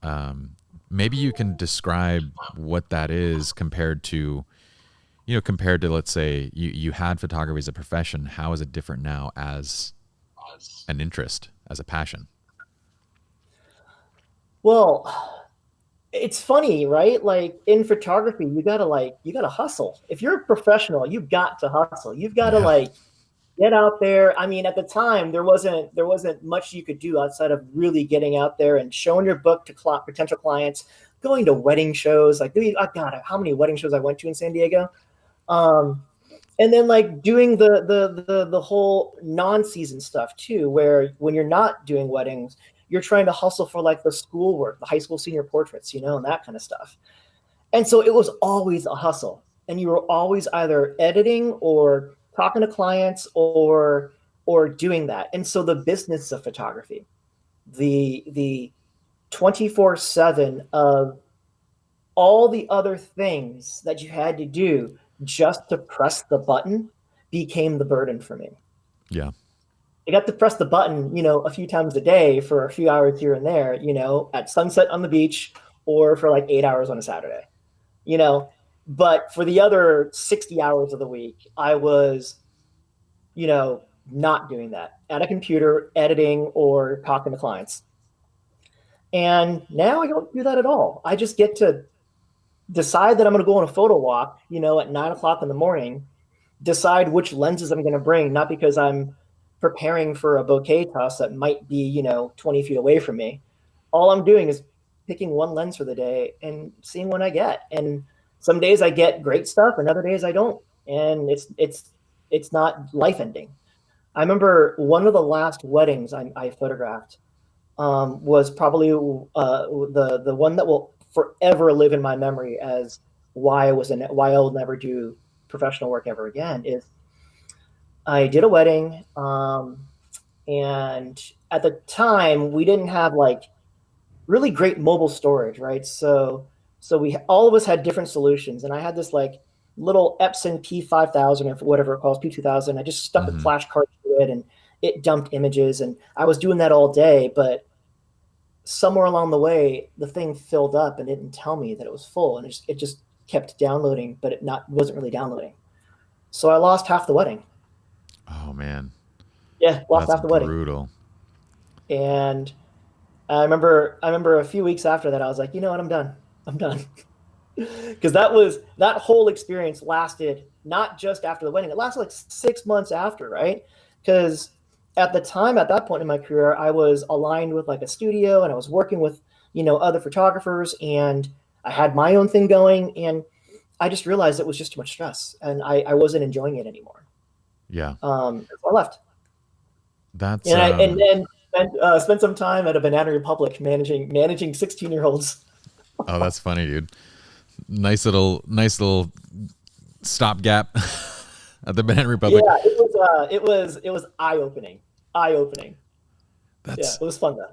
Maybe you can describe what that is compared to, let's say you had photography as a profession. How is it different now as an interest, as a passion? Well, it's funny, right? Like in photography, you gotta hustle. If you're a professional, you've got to hustle. You've got to get out there. I mean, at the time, there wasn't much you could do outside of really getting out there and showing your book to potential clients, going to wedding shows. Like, God, how many wedding shows I went to in San Diego, and then like doing the whole non-season stuff too, where when you're not doing weddings, you're trying to hustle for like the schoolwork, the high school senior portraits, and that kind of stuff. And so it was always a hustle, and you were always either editing or talking to clients or doing that. And so the business of photography, the 24/7 of all the other things that you had to do just to press the button became the burden for me. Yeah. I got to press the button, a few times a day for a few hours here and there, at sunset on the beach or for like 8 hours on a Saturday, but for the other 60 hours of the week, I was, not doing that at a computer, editing or talking to clients. And now I don't do that at all. I just get to decide that I'm going to go on a photo walk, at 9:00 in the morning, decide which lenses I'm going to bring, not because I'm preparing for a bouquet toss that might be, 20 feet away from me. All I'm doing is picking one lens for the day and seeing what I get. And some days I get great stuff and other days I don't. And it's not life ending. I remember one of the last weddings I photographed was probably the one that will forever live in my memory as why I'll never do professional work ever again. Is I did a wedding, and at the time we didn't have like really great mobile storage, right? So we all of us had different solutions, and I had this like little Epson P5000 or whatever it calls, P2000. I just stuck a flash card to it, and it dumped images, and I was doing that all day. But somewhere along the way, the thing filled up and didn't tell me that it was full, and it just kept downloading, but it wasn't really downloading. So I lost half the wedding. Oh man. Yeah, lost half the wedding. Brutal. And I remember a few weeks after that, I was like, you know what, I'm done. Because that whole experience lasted not just after the wedding, it lasted like 6 months after, right? Because at the time, at that point in my career, I was aligned with like a studio and I was working with, other photographers, and I had my own thing going, and I just realized it was just too much stress and I wasn't enjoying it anymore. Yeah. So I left. That's and then spent some time at a Banana Republic managing 16-year-olds. Oh, that's funny, dude. Nice little stopgap at the Banana Republic. Yeah, it was eye-opening. It was fun though.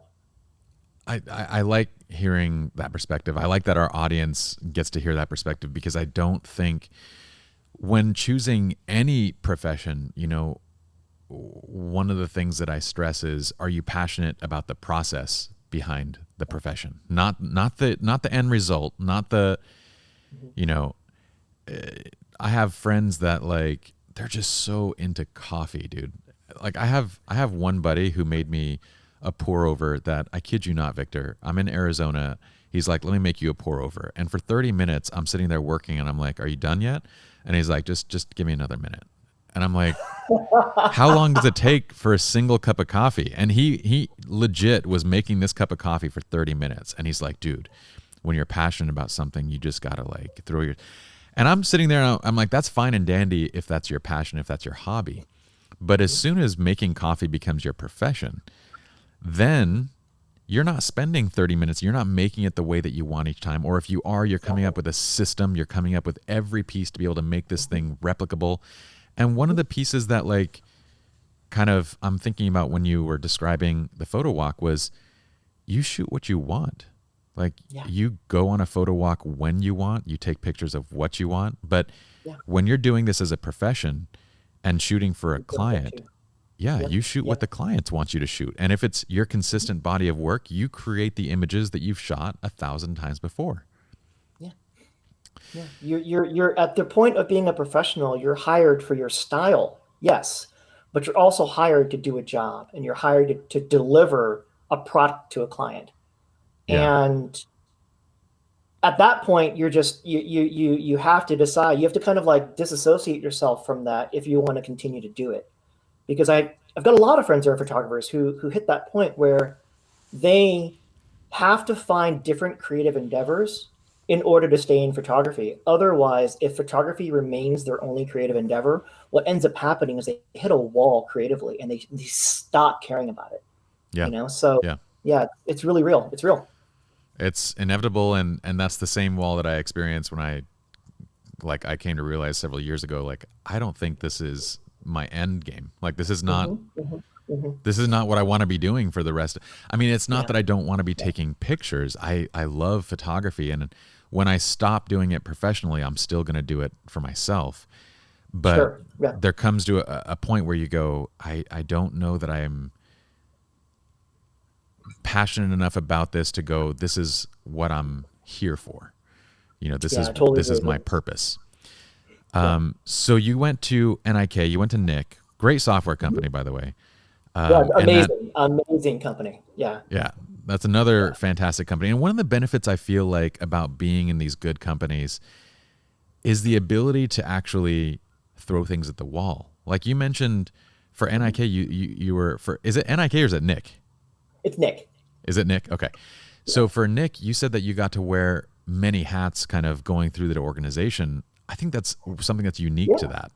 I like hearing that perspective. I like that our audience gets to hear that perspective, because I don't think when choosing any profession, one of the things that I stress is, are you passionate about the process behind the profession? Not the end result, not the, I have friends that like, they're just so into coffee, dude. Like I have one buddy who made me a pour over that, I kid you not, Victor, I'm in Arizona. He's like, let me make you a pour over. And for 30 minutes, I'm sitting there working and I'm like, are you done yet? And he's like, just give me another minute. And I'm like, how long does it take for a single cup of coffee? And he legit was making this cup of coffee for 30 minutes. And he's like, dude, when you're passionate about something, you just got to like throw your, and I'm sitting there and I'm like, that's fine and dandy if that's your passion, if that's your hobby. But as soon as making coffee becomes your profession, then you're not spending 30 minutes. You're not making it the way that you want each time. Or if you are, you're coming up with a system. You're coming up with every piece to be able to make this thing replicable. And one of the pieces that like kind of I'm thinking about when you were describing the photo walk was you shoot what you want. Like you go on a photo walk when you want, you take pictures of what you want. But when you're doing this as a profession and shooting for a client, you shoot what the clients want you to shoot. And if it's your consistent body of work, you create the images that you've shot 1,000 times before. Yeah. You're at the point of being a professional, you're hired for your style. Yes. But you're also hired to do a job, and you're hired to deliver a product to a client. And at that point, you're just you have to decide. You have to kind of like disassociate yourself from that if you want to continue to do it. Because I've got a lot of friends who are photographers who hit that point where they have to find different creative endeavors in order to stay in photography. Otherwise, if photography remains their only creative endeavor, what ends up happening is they hit a wall creatively and they stop caring about it. You know, so it's really real. It's real. It's inevitable, and that's the same wall that I experienced when I came to realize several years ago, like, I don't think this is my end game. Like, this is not this is not what I want to be doing for the rest. I mean, it's not that I don't want to be taking pictures. I love photography, and when I stop doing it professionally, I'm still going to do it for myself. But there comes to a point where you go, I don't know that I'm passionate enough about this to go, this is what I'm here for. You know, this is my purpose. So you went to NIK, you went to NIK, great software company, by the way. Amazing company. Yeah, that's another fantastic company. And one of the benefits I feel like about being in these good companies is the ability to actually throw things at the wall. Like you mentioned, for NIK, you were for, is it NIK or is it NIK? It's NIK. Is it NIK? Okay. So for NIK, you said that you got to wear many hats kind of going through the organization. I think that's something that's unique to that.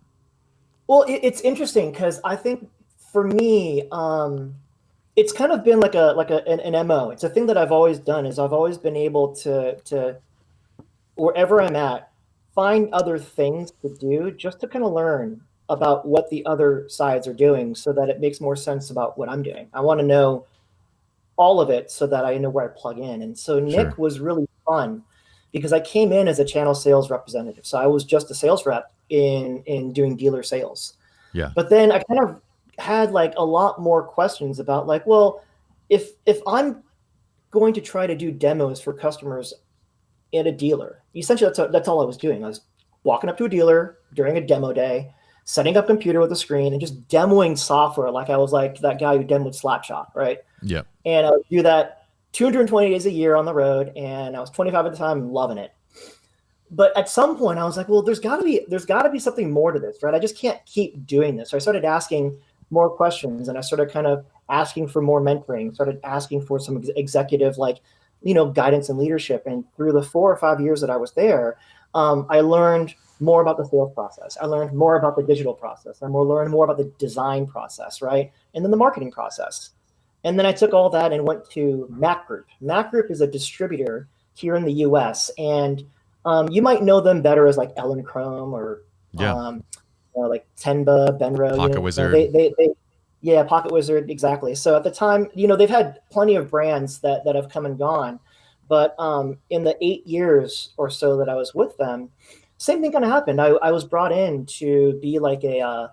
Well, it's interesting because I think for me, it's kind of been like an MO. It's a thing that I've always done is I've always been able to wherever I'm at, find other things to do just to kind of learn about what the other sides are doing so that it makes more sense about what I'm doing. I want to know all of it so that I know where I plug in. And so NIK was really fun because I came in as a channel sales representative. So I was just a sales rep in doing dealer sales. Yeah. But then I kind of had like a lot more questions about like, well, if I'm going to try to do demos for customers at a dealer, essentially that's all I was doing. I was walking up to a dealer during a demo day, setting up a computer with a screen and just demoing software like I was like that guy who demoed Slapshot, right? Yeah. And I would do that 220 days a year on the road, and I was 25 at the time, loving it. But at some point I was like, well, there's gotta be something more to this, right? I just can't keep doing this. So I started asking more questions, and I started kind of asking for more mentoring, started asking for some executive, guidance and leadership. And through the 4 or 5 years that I was there, I learned more about the sales process. I learned more about the digital process. I learned more about the design process, right? And then the marketing process. And then I took all that and went to Mac Group. Mac Group is a distributor here in the US. And you might know them better as like Ellen Chrome or like Tenba, Benro. Pocket Wizard. Pocket Wizard, exactly. So at the time, they've had plenty of brands that have come and gone. But in the 8 years or so that I was with them, same thing kind of happened. I was brought in to be like a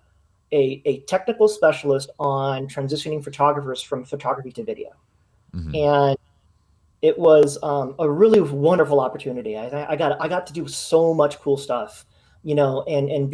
technical specialist on transitioning photographers from photography to video. Mm-hmm. And it was a really wonderful opportunity. I got to do so much cool stuff, and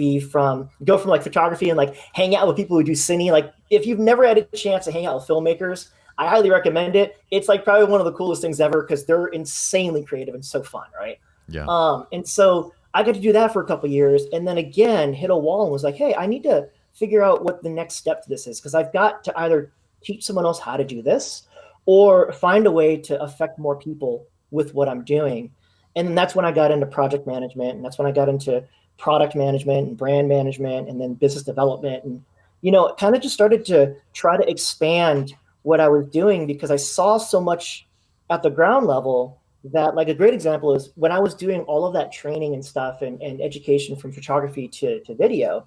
go from like photography and like hang out with people who do cine. Like if you've never had a chance to hang out with filmmakers, I highly recommend it. It's like probably one of the coolest things ever because they're insanely creative and so fun, right? Yeah. And so I got to do that for a couple of years, and then again hit a wall and was like, hey, I need to figure out what the next step to this is because I've got to either teach someone else how to do this or find a way to affect more people with what I'm doing. And that's when I got into project management, and that's when I got into product management and brand management and then business development. And, it kind of just started to try to expand what I was doing because I saw so much at the ground level that, like, a great example is when I was doing all of that training and stuff and education from photography to video,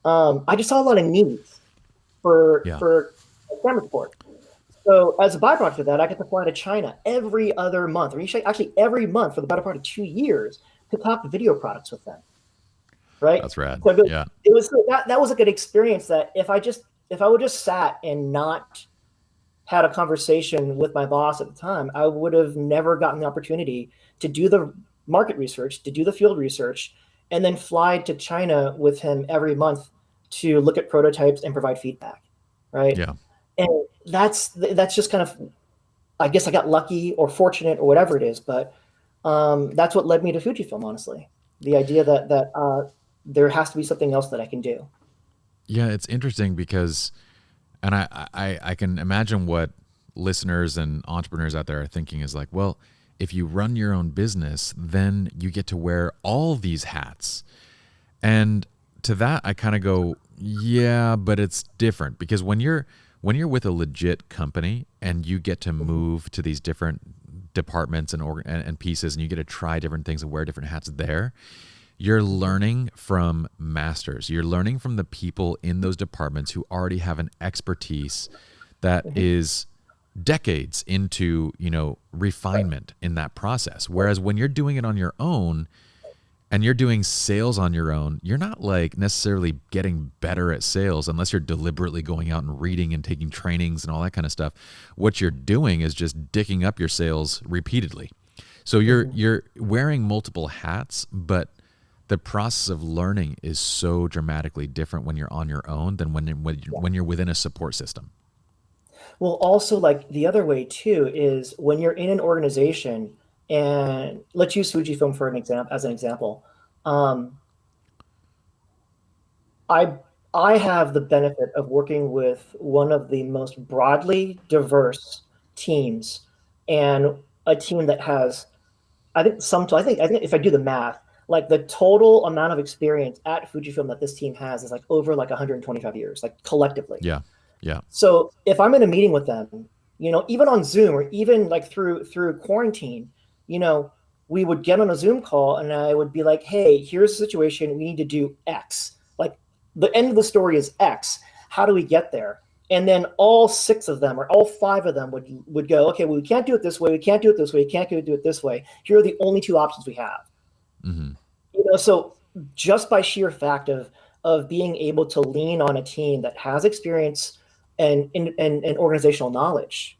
I just saw a lot of needs for camera support. So as a byproduct of that, I get to fly to China every other month, or actually every month for the better part of 2 years to talk video products with them. Right? That's rad. So yeah. It was that was a good experience that if I would just sat and not had a conversation with my boss at the time, I would have never gotten the opportunity to do the market research, to do the field research, and then fly to China with him every month to look at prototypes and provide feedback. Right? Yeah. And that's just kind of, I guess I got lucky or fortunate or whatever it is, but that's what led me to Fujifilm, honestly. The idea that there has to be something else that I can do. Yeah, it's interesting because, and I can imagine what listeners and entrepreneurs out there are thinking is like, well, if you run your own business, then you get to wear all these hats. And to that, I kind of go, yeah, but it's different because when you're with a legit company and you get to move to these different departments and pieces, and you get to try different things and wear different hats there, you're learning from masters. You're learning from the people in those departments who already have an expertise that is decades into, refinement in that process. Whereas when you're doing it on your own and you're doing sales on your own, you're not like necessarily getting better at sales unless you're deliberately going out and reading and taking trainings and all that kind of stuff. What you're doing is just dicking up your sales repeatedly. So you're wearing multiple hats, but the process of learning is so dramatically different when you're on your own than when you're within a support system. Well, also, like, the other way too is when you're in an organization, and let's use Fujifilm as an example. I have the benefit of working with one of the most broadly diverse teams, and a team that has, I think if I do the math, like the total amount of experience at Fujifilm that this team has is like over like 125 years, like collectively. Yeah. Yeah. So if I'm in a meeting with them, even on Zoom or even like through quarantine, we would get on a Zoom call and I would be like, hey, here's the situation. We need to do X. Like, the end of the story is X. How do we get there? And then all 6 of them or all 5 of them would go, okay, well, we can't do it this way. We can't do it this way. We can't do it this way. Here are the only 2 options we have. Mm-hmm. So just by sheer fact of being able to lean on a team that has experience and organizational knowledge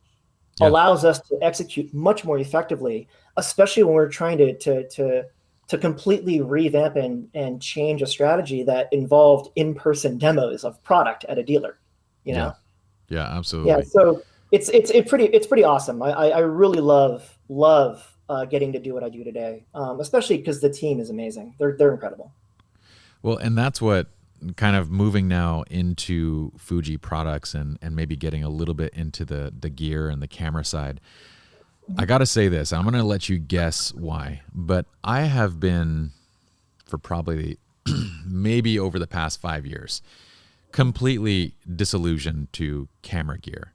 allows us to execute much more effectively, especially when we're trying to completely revamp and change a strategy that involved in-person demos of product at a dealer. Yeah, absolutely. Yeah, so it's pretty awesome. I really love getting to do what I do today, especially because the team is amazing. They're incredible. Well, and that's what kind of moving now into Fuji products and maybe getting a little bit into the gear and the camera side. I got to say this, I'm going to let you guess why, but I have been, for probably maybe over the past 5 years, completely disillusioned to camera gear.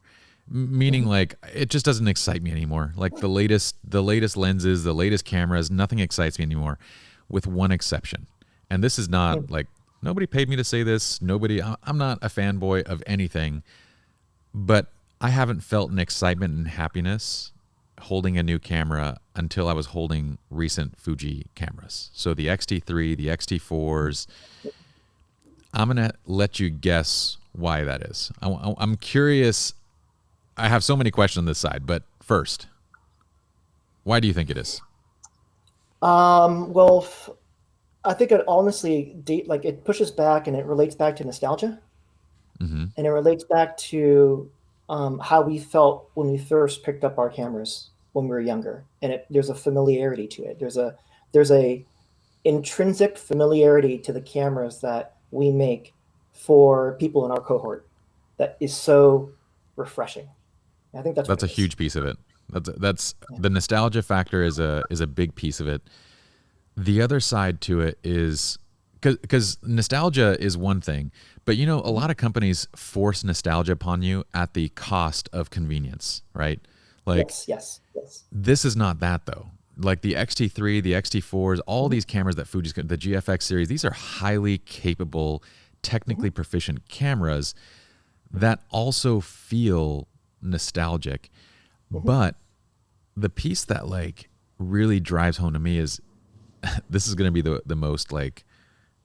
Meaning, like, it just doesn't excite me anymore. Like the latest lenses, the latest cameras, nothing excites me anymore, with one exception. And this is not like, nobody paid me to say this. I'm not a fanboy of anything, but I haven't felt an excitement and happiness holding a new camera until I was holding recent Fuji cameras. So the X-T3, the X-T4s. I'm going to let you guess why that is. I'm curious. I have so many questions on this side, but first, why do you think it is? Well, I think it honestly, it pushes back and it relates back to nostalgia. Mm-hmm. And it relates back to how we felt when we first picked up our cameras when we were younger. And there's a familiarity to it. There's a intrinsic familiarity to the cameras that we make for people in our cohort that is so refreshing. I think that's a huge piece of it. That's the nostalgia factor is a big piece of it. The other side to it is because nostalgia is one thing, but a lot of companies force nostalgia upon you at the cost of convenience, right? Like, yes. this is not that though. Like the XT3, the XT4s, all these cameras that Fuji's, the GFX series, these are highly capable, technically proficient cameras that also feel nostalgic. But the piece that like really drives home to me is this is going to be the most like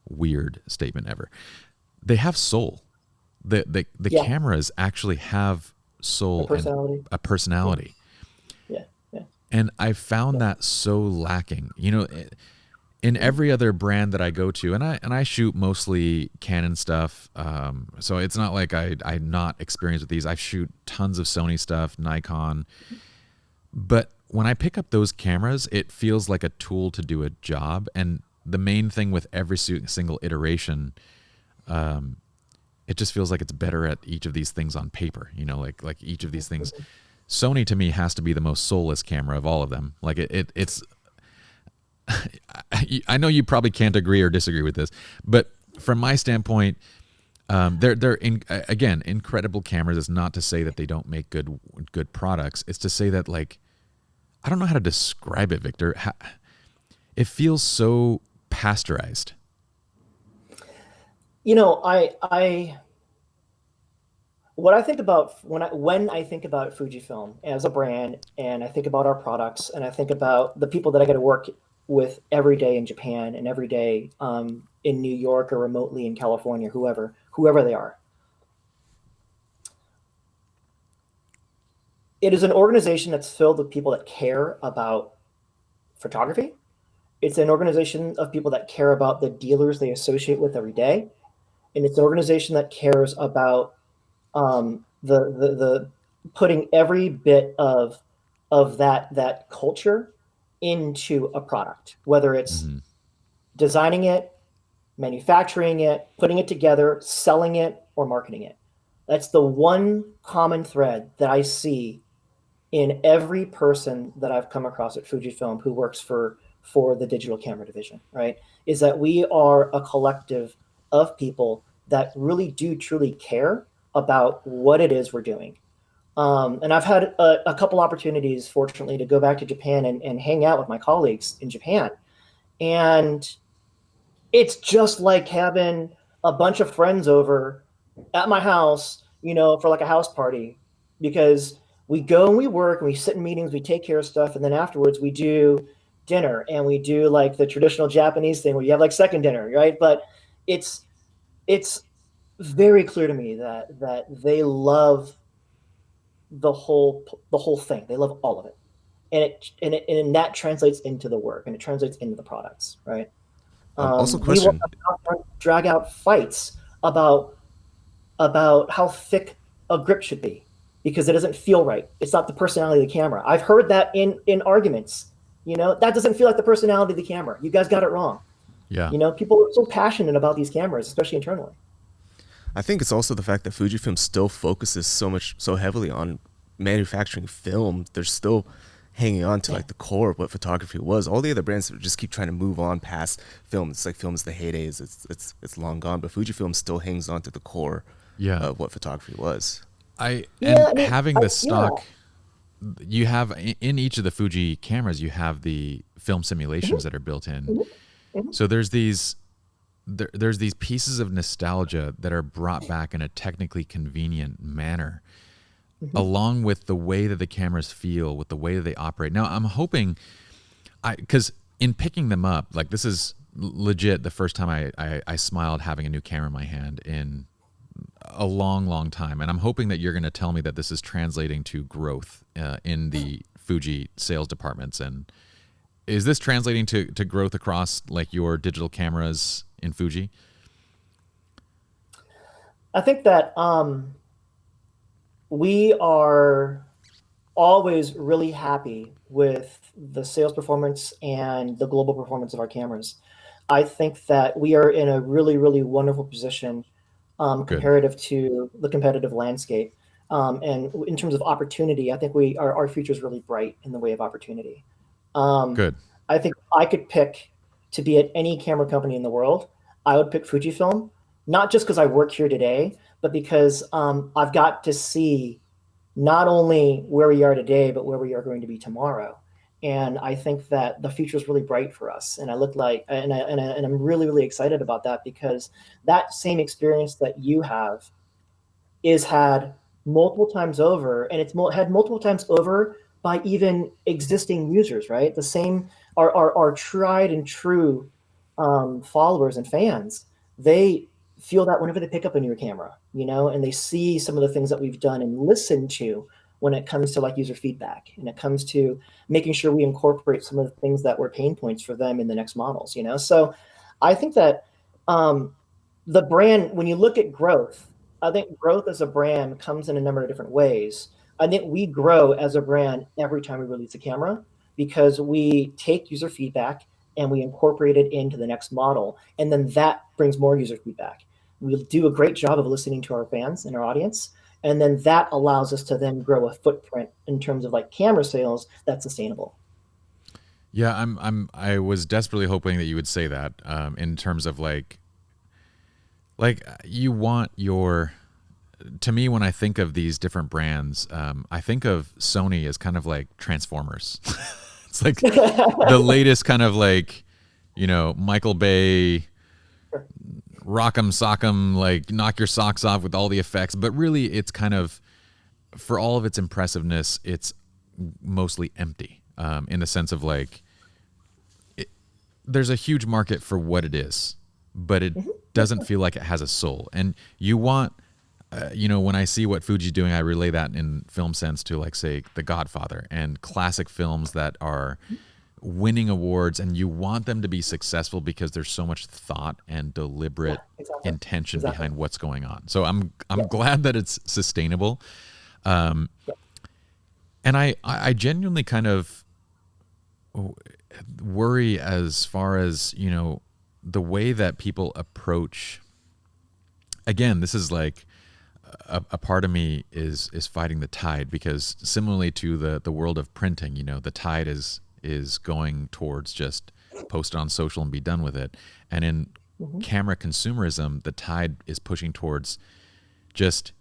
weird statement ever. They have soul. The cameras actually have soul and a personality. Yeah. And I found that so lacking. In every other brand that I go to, and I shoot mostly Canon stuff, so it's not like I'm not experienced with these. I shoot tons of Sony stuff, Nikon, but when I pick up those cameras, it feels like a tool to do a job. And the main thing with every single iteration, it just feels like it's better at each of these things on paper. Like each of these things. Sony to me has to be the most soulless camera of all of them. Like it's. I know you probably can't agree or disagree with this, but from my standpoint, they're again incredible cameras. It's not to say that they don't make good products. It's to say that, like, I don't know how to describe it, Victor. It feels so pasteurized. I what I think about when I think about Fujifilm as a brand, and I think about our products, and I think about the people that I got to work with every day in Japan and every day in New York or remotely in California, whoever they are. It is an organization that's filled with people that care about photography. It's an organization of people that care about the dealers they associate with every day. And it's an organization that cares about the putting every bit of that culture into a product, whether it's designing it, manufacturing it, putting it together, selling it, or marketing it. That's the one common thread that I see in every person that I've come across at Fujifilm who works for the digital camera division, right? Is that we are a collective of people that really do truly care about what it is we're doing. And I've had a couple opportunities, fortunately, to go back to Japan and hang out with my colleagues in Japan. And it's just like having a bunch of friends over at my house, for like a house party, because we go and we work and we sit in meetings, we take care of stuff. And then afterwards we do dinner, and we do like the traditional Japanese thing where you have like second dinner, right? But it's very clear to me that they love the whole thing. They love all of it. And that translates into the work, and it translates into the products, right? Also, question: we will drag out fights about how thick a grip should be because it doesn't feel right. It's not the personality of the camera. I've heard that in arguments. That doesn't feel like the personality of the camera. You guys got it wrong. Yeah. People are so passionate about these cameras, especially internally. I think it's also the fact that Fujifilm still focuses so heavily on manufacturing film. They're still hanging on to like the core of what photography was. All the other brands just keep trying to move on past film. It's like film is the heydays. It's long gone, but Fujifilm still hangs on to the core of what photography was. Having the stock, you have in each of the Fuji cameras, you have the film simulations that are built in. So there's these pieces of nostalgia that are brought back in a technically convenient manner, along with the way that the cameras feel, with the way that they operate. Now, I'm hoping, because in picking them up, like this is legit the first time I smiled having a new camera in my hand in a long time. And I'm hoping that you're going to tell me that this is translating to growth in the Fuji sales departments. And is this translating to growth across like your digital cameras in Fuji? I think that we are always really happy with the sales performance and the global performance of our cameras. I think that we are in a really, really wonderful position comparative to the competitive landscape. And in terms of opportunity, I think our future is really bright in the way of opportunity. Good. I think I could pick to be at any camera company in the world. I would pick Fujifilm, not just because I work here today, but because I've got to see not only where we are today, but where we are going to be tomorrow. And I think that the future is really bright for us. And I'm really, really excited about that, because that same experience that you have is had multiple times over, and it's had multiple times over by even existing users, right? The same are tried and true followers and fans. They feel that whenever they pick up a new camera, and they see some of the things that we've done and listen to when it comes to like user feedback, and it comes to making sure we incorporate some of the things that were pain points for them in the next models, So I think that the brand, when you look at growth, I think growth as a brand comes in a number of different ways. I think we grow as a brand every time we release a camera, because we take user feedback and we incorporate it into the next model. And then that brings more user feedback. We do a great job of listening to our fans and our audience. And then that allows us to then grow a footprint in terms of like camera sales that's sustainable. Yeah, I was desperately hoping that you would say that, in terms of like you want your, to me, when I think of these different brands, I think of Sony as kind of like Transformers. It's like the latest kind of like, Michael Bay, rock'em sock'em, like knock your socks off with all the effects. But really, it's kind of, for all of its impressiveness, it's mostly empty, in the sense of like, there's a huge market for what it is, but it doesn't feel like it has a soul. And you want, when I see what Fuji's doing, I relay that in film sense to, like, say, The Godfather and classic films that are winning awards, and you want them to be successful because there's so much thought and deliberate intention behind what's going on. So I'm glad that it's sustainable. And I genuinely kind of worry as far as, the way that people approach, again, this is like a part of me is fighting the tide, because similarly to the world of printing, the tide is going towards just post it on social and be done with it. And in camera consumerism, the tide is pushing towards just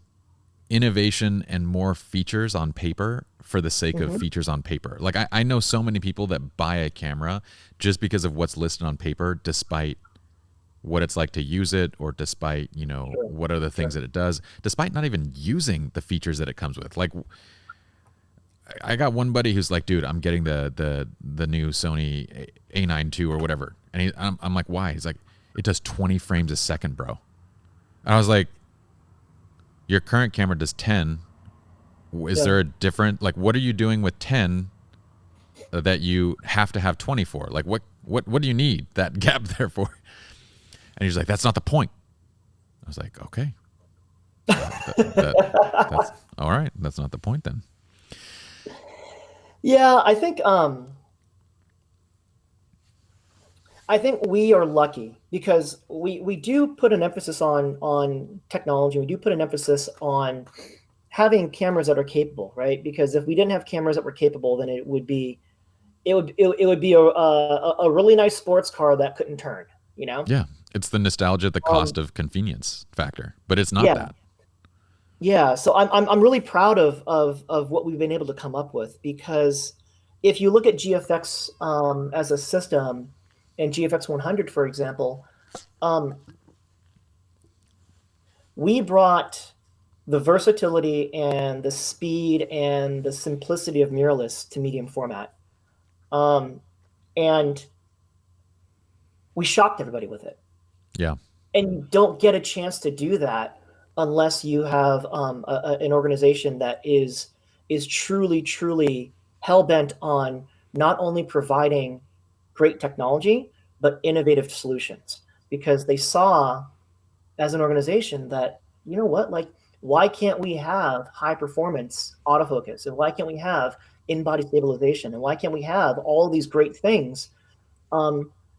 innovation and more features on paper for the sake of features on paper. Like I know so many people that buy a camera just because of what's listed on paper, despite what it's like to use it, or despite, what are the things that it does, despite not even using the features that it comes with. Like, I got one buddy who's like, dude, I'm getting the new Sony A9 II or whatever. And I'm like, why? He's like, it does 20 frames a second, bro. And I was like, your current camera does 10. Is there a different, like, what are you doing with 10 that you have to have 20 for? Like, what do you need that gap there for? And he's like, that's not the point. I was like, okay. That's all right. That's not the point then. Yeah, I think we are lucky, because we do put an emphasis on technology. We do put an emphasis on having cameras that are capable, right? Because if we didn't have cameras that were capable, then it would be a really nice sports car that couldn't turn, Yeah, it's the nostalgia, the cost of convenience factor, but it's not that. Yeah, so I'm really proud of what we've been able to come up with, because if you look at GFX as a system, and GFX 100, for example, we brought the versatility and the speed and the simplicity of mirrorless to medium format, and we shocked everybody with it. Yeah, and you don't get a chance to do that unless you have an organization that is truly hell-bent on not only providing great technology, but innovative solutions. Because they saw, as an organization, that, like, why can't we have high performance autofocus? And why can't we have in-body stabilization? And why can't we have all these great things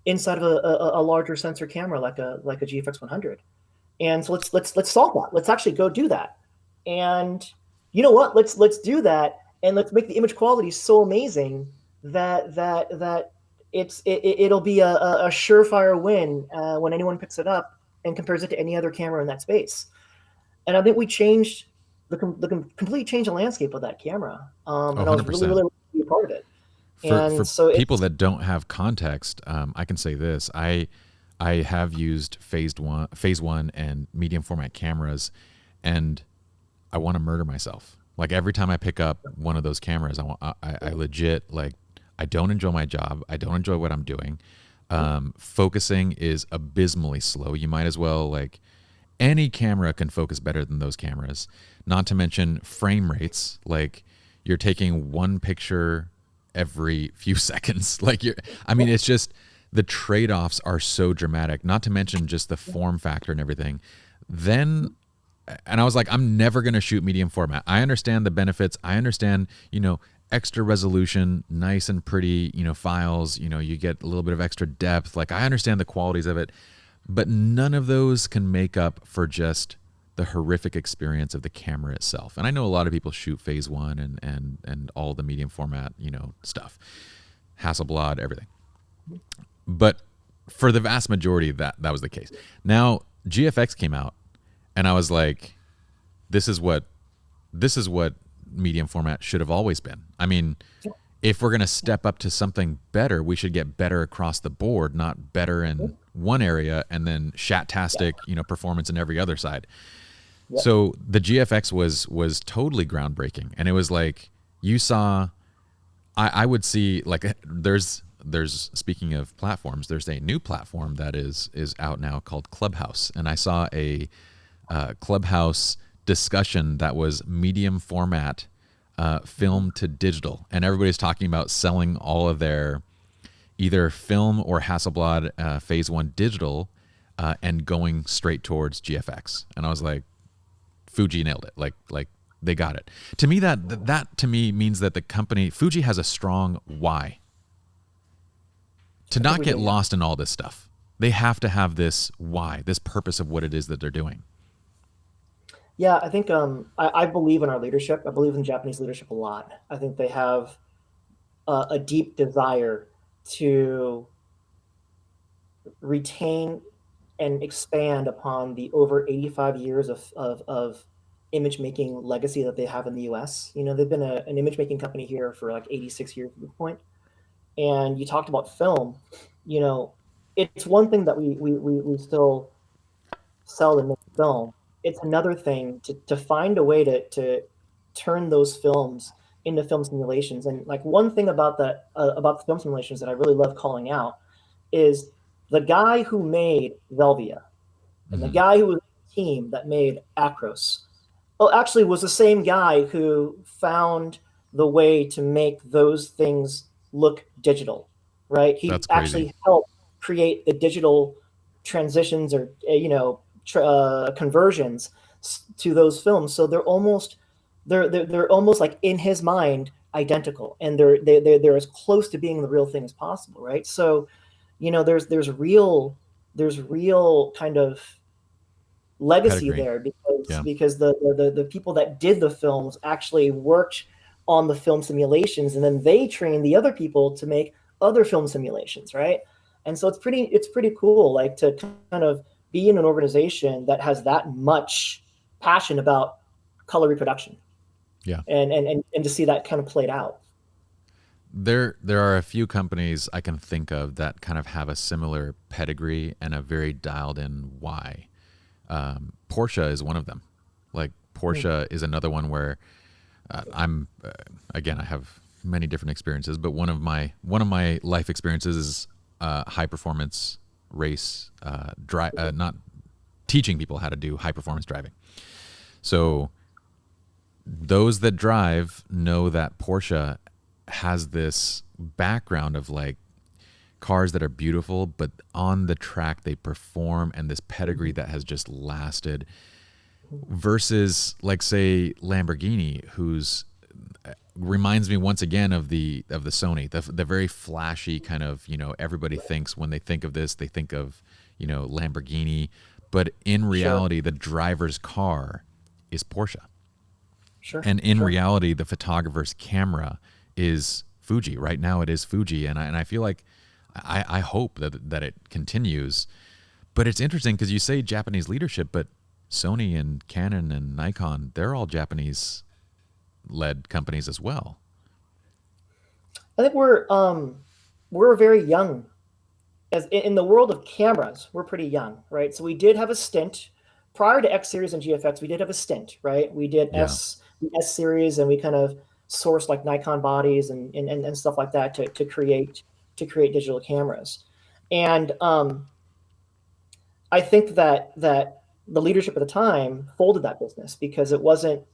inside of a larger sensor camera like a GFX 100? And so let's solve that. Let's actually go do that. And you know what? Let's do that, and let's make the image quality so amazing that it'll be a surefire win when anyone picks it up and compares it to any other camera in that space. And I think we changed completely changed the landscape of that camera. And I was really, 100%. really happy to be a part of it. For so people that don't have context, I can say this: I have used phase one and medium format cameras, and I want to murder myself. Like every time I pick up one of those cameras, I legit, like, I don't enjoy my job. I don't enjoy what I'm doing. Focusing is abysmally slow. You might as well, like, any camera can focus better than those cameras. Not to mention frame rates. Like, you're taking one picture every few seconds. Like, it's just, the trade-offs are so dramatic. Not to mention just the form factor and everything. Then, and I was like, I'm never going to shoot medium format. I understand the benefits. I understand, extra resolution, nice and pretty, files, you get a little bit of extra depth. Like, I understand the qualities of it, but none of those can make up for just the horrific experience of the camera itself. And I know a lot of people shoot phase one and all the medium format, stuff, Hasselblad, everything. But for the vast majority, that was the case. Now GFX came out, and I was like, this is what medium format should have always been. I mean, if we're going to step up to something better, we should get better across the board, not better in one area and then shat-tastic, performance in every other side. Yep. So the GFX was totally groundbreaking. And it was like, you saw, I would see, like, there's speaking of platforms, there's a new platform that is out now called Clubhouse. And I saw a Clubhouse discussion that was medium format film to digital, and everybody's talking about selling all of their either film or Hasselblad phase one digital and going straight towards GFX. And I was like, Fuji nailed it. Like they got it. To me, that to me means that the company Fuji has a strong why. To not get lost in all this stuff, they have to have this why, this purpose of what it is that they're doing. Yeah, I think I believe in our leadership. I believe in Japanese leadership a lot. I think they have a deep desire to retain and expand upon the over 85 years of image making legacy that they have in the U.S. They've been an image making company here for like 86 years at this point. And you talked about film. It's one thing that we still sell and make film. It's another thing to find a way to turn those films into film simulations. And like one thing about the film simulations that I really love calling out is the guy who made Velvia and the guy who was the team that made Acros, actually was the same guy who found the way to make those things look digital, right? He actually helped create the digital transitions or, conversions to those films. So they're almost like in his mind identical, and they're as close to being the real thing as possible, right? So, there's real kind of legacy there because the people that did the films actually worked on the film simulations, and then they trained the other people to make other film simulations, right? And so it's pretty cool, like, to kind of be in an organization that has that much passion about color reproduction. Yeah. And to see that kind of played out. There are a few companies I can think of that kind of have a similar pedigree and a very dialed in why. Porsche is one of them. Like, Porsche is another one where again, I have many different experiences, but one of my life experiences is high performance race, not teaching people how to do high performance driving. So those that drive know that Porsche has this background of like cars that are beautiful, but on the track they perform, and this pedigree that has just lasted, versus like, say, Lamborghini, who's reminds me once again of the Sony, the very flashy kind of, everybody thinks when they think of this, they think of, Lamborghini, but in reality, the driver's car is Porsche. Sure. And in reality, the photographer's camera is Fuji. Right now it is Fuji. And I feel like I hope that it continues. But it's interesting because you say Japanese leadership, but Sony and Canon and Nikon, they're all Japanese-led companies as well. I think we're very young. As in the world of cameras, we're pretty young, right? So we did have a stint prior to X series and GFX. We did have a stint, right? We did the S series, and we kind of sourced like Nikon bodies and stuff like that to create digital cameras. And I think that the leadership at the time folded that business because it wasn't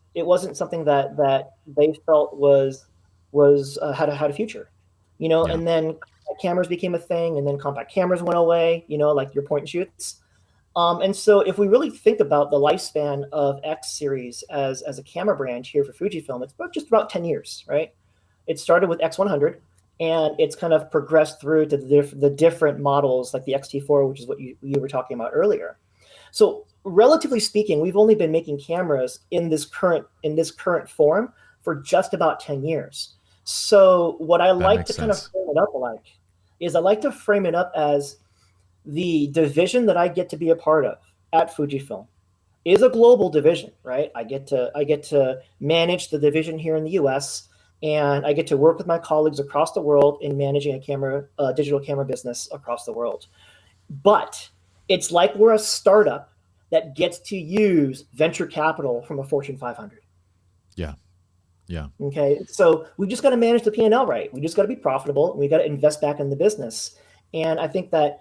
something that they felt had a future, And then cameras became a thing, and then compact cameras went away, like your point and shoots. And so if we really think about the lifespan of X series as a camera brand here for Fujifilm, it's just about 10 years, right? It started with X100, and it's kind of progressed through to the different models like the XT4, which is what you were talking about earlier. So relatively speaking, we've only been making cameras in this current form for just about 10 years. So what I like to kind of frame it up I like to frame it up as the division that I get to be a part of at Fujifilm is a global division, right? I get to manage the division here in the US, and I get to work with my colleagues across the world in managing a digital camera business across the world. But it's like we're a startup that gets to use venture capital from a Fortune 500. Yeah. Yeah. Okay. So we just got to manage the P&L right. We just got to be profitable, and we got to invest back in the business. And I think that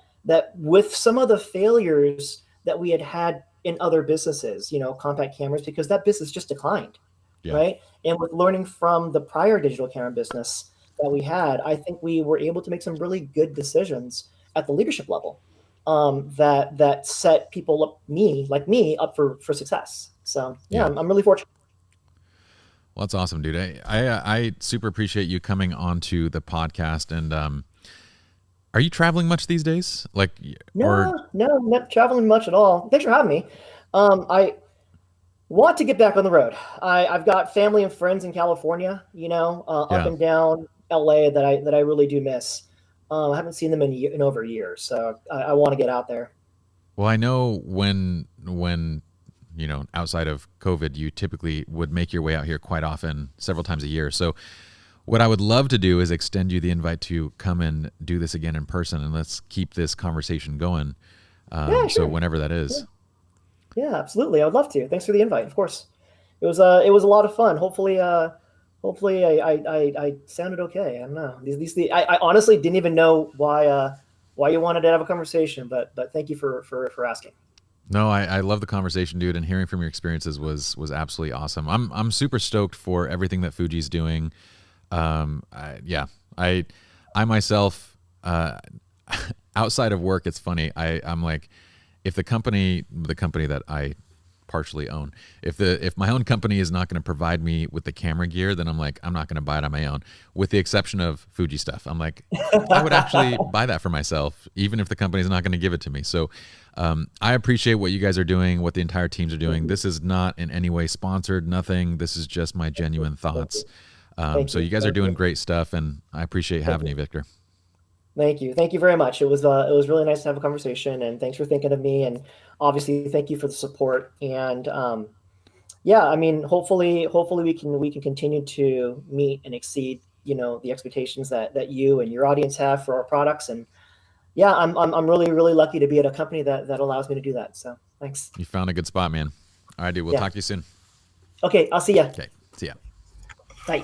with some of the failures that we had in other businesses, compact cameras, because that business just declined, right? And with learning from the prior digital camera business that we had, I think we were able to make some really good decisions at the leadership level that set people like me up for success. So I'm really fortunate. Well, that's awesome, dude. I super appreciate you coming onto the podcast. And are you traveling much these days? No, not traveling much at all. Thanks for having me. I want to get back on the road. I've got family and friends in California, up and down LA that I really do miss. I haven't seen them in over a year, so I want to get out there. Well, I know when outside of COVID, you typically would make your way out here quite often, several times a year. So what I would love to do is extend you the invite to come and do this again in person, and let's keep this conversation going. Sure. So whenever that is. Yeah, absolutely. I would love to. Thanks for the invite. Of course. It was a lot of fun. Hopefully I sounded okay. I don't know. I honestly didn't even know why you wanted to have a conversation, but thank you for asking. No, I love the conversation, dude, and hearing from your experiences was absolutely awesome. I'm super stoked for everything that Fuji's doing. I myself, outside of work, it's funny. I'm like, if the company that I partially own, if my own company is not going to provide me with the camera gear, then I'm like, I'm not going to buy it on my own, with the exception of Fuji stuff. I'm like, I would actually buy that for myself, even if the company's not going to give it to me. So I appreciate what you guys are doing, what the entire teams are doing. This is not in any way sponsored, nothing. This is just my genuine thoughts. So you guys are doing great stuff, and I appreciate having you, Victor. Thank you. Thank you very much. It was really nice to have a conversation, and thanks for thinking of me. And obviously, thank you for the support. And hopefully we can continue to meet and exceed, the expectations that you and your audience have for our products. And I'm really, really lucky to be at a company that allows me to do that. So thanks. You found a good spot, man. All right, dude. We'll talk to you soon. Okay. I'll see ya. Okay. See ya. Bye.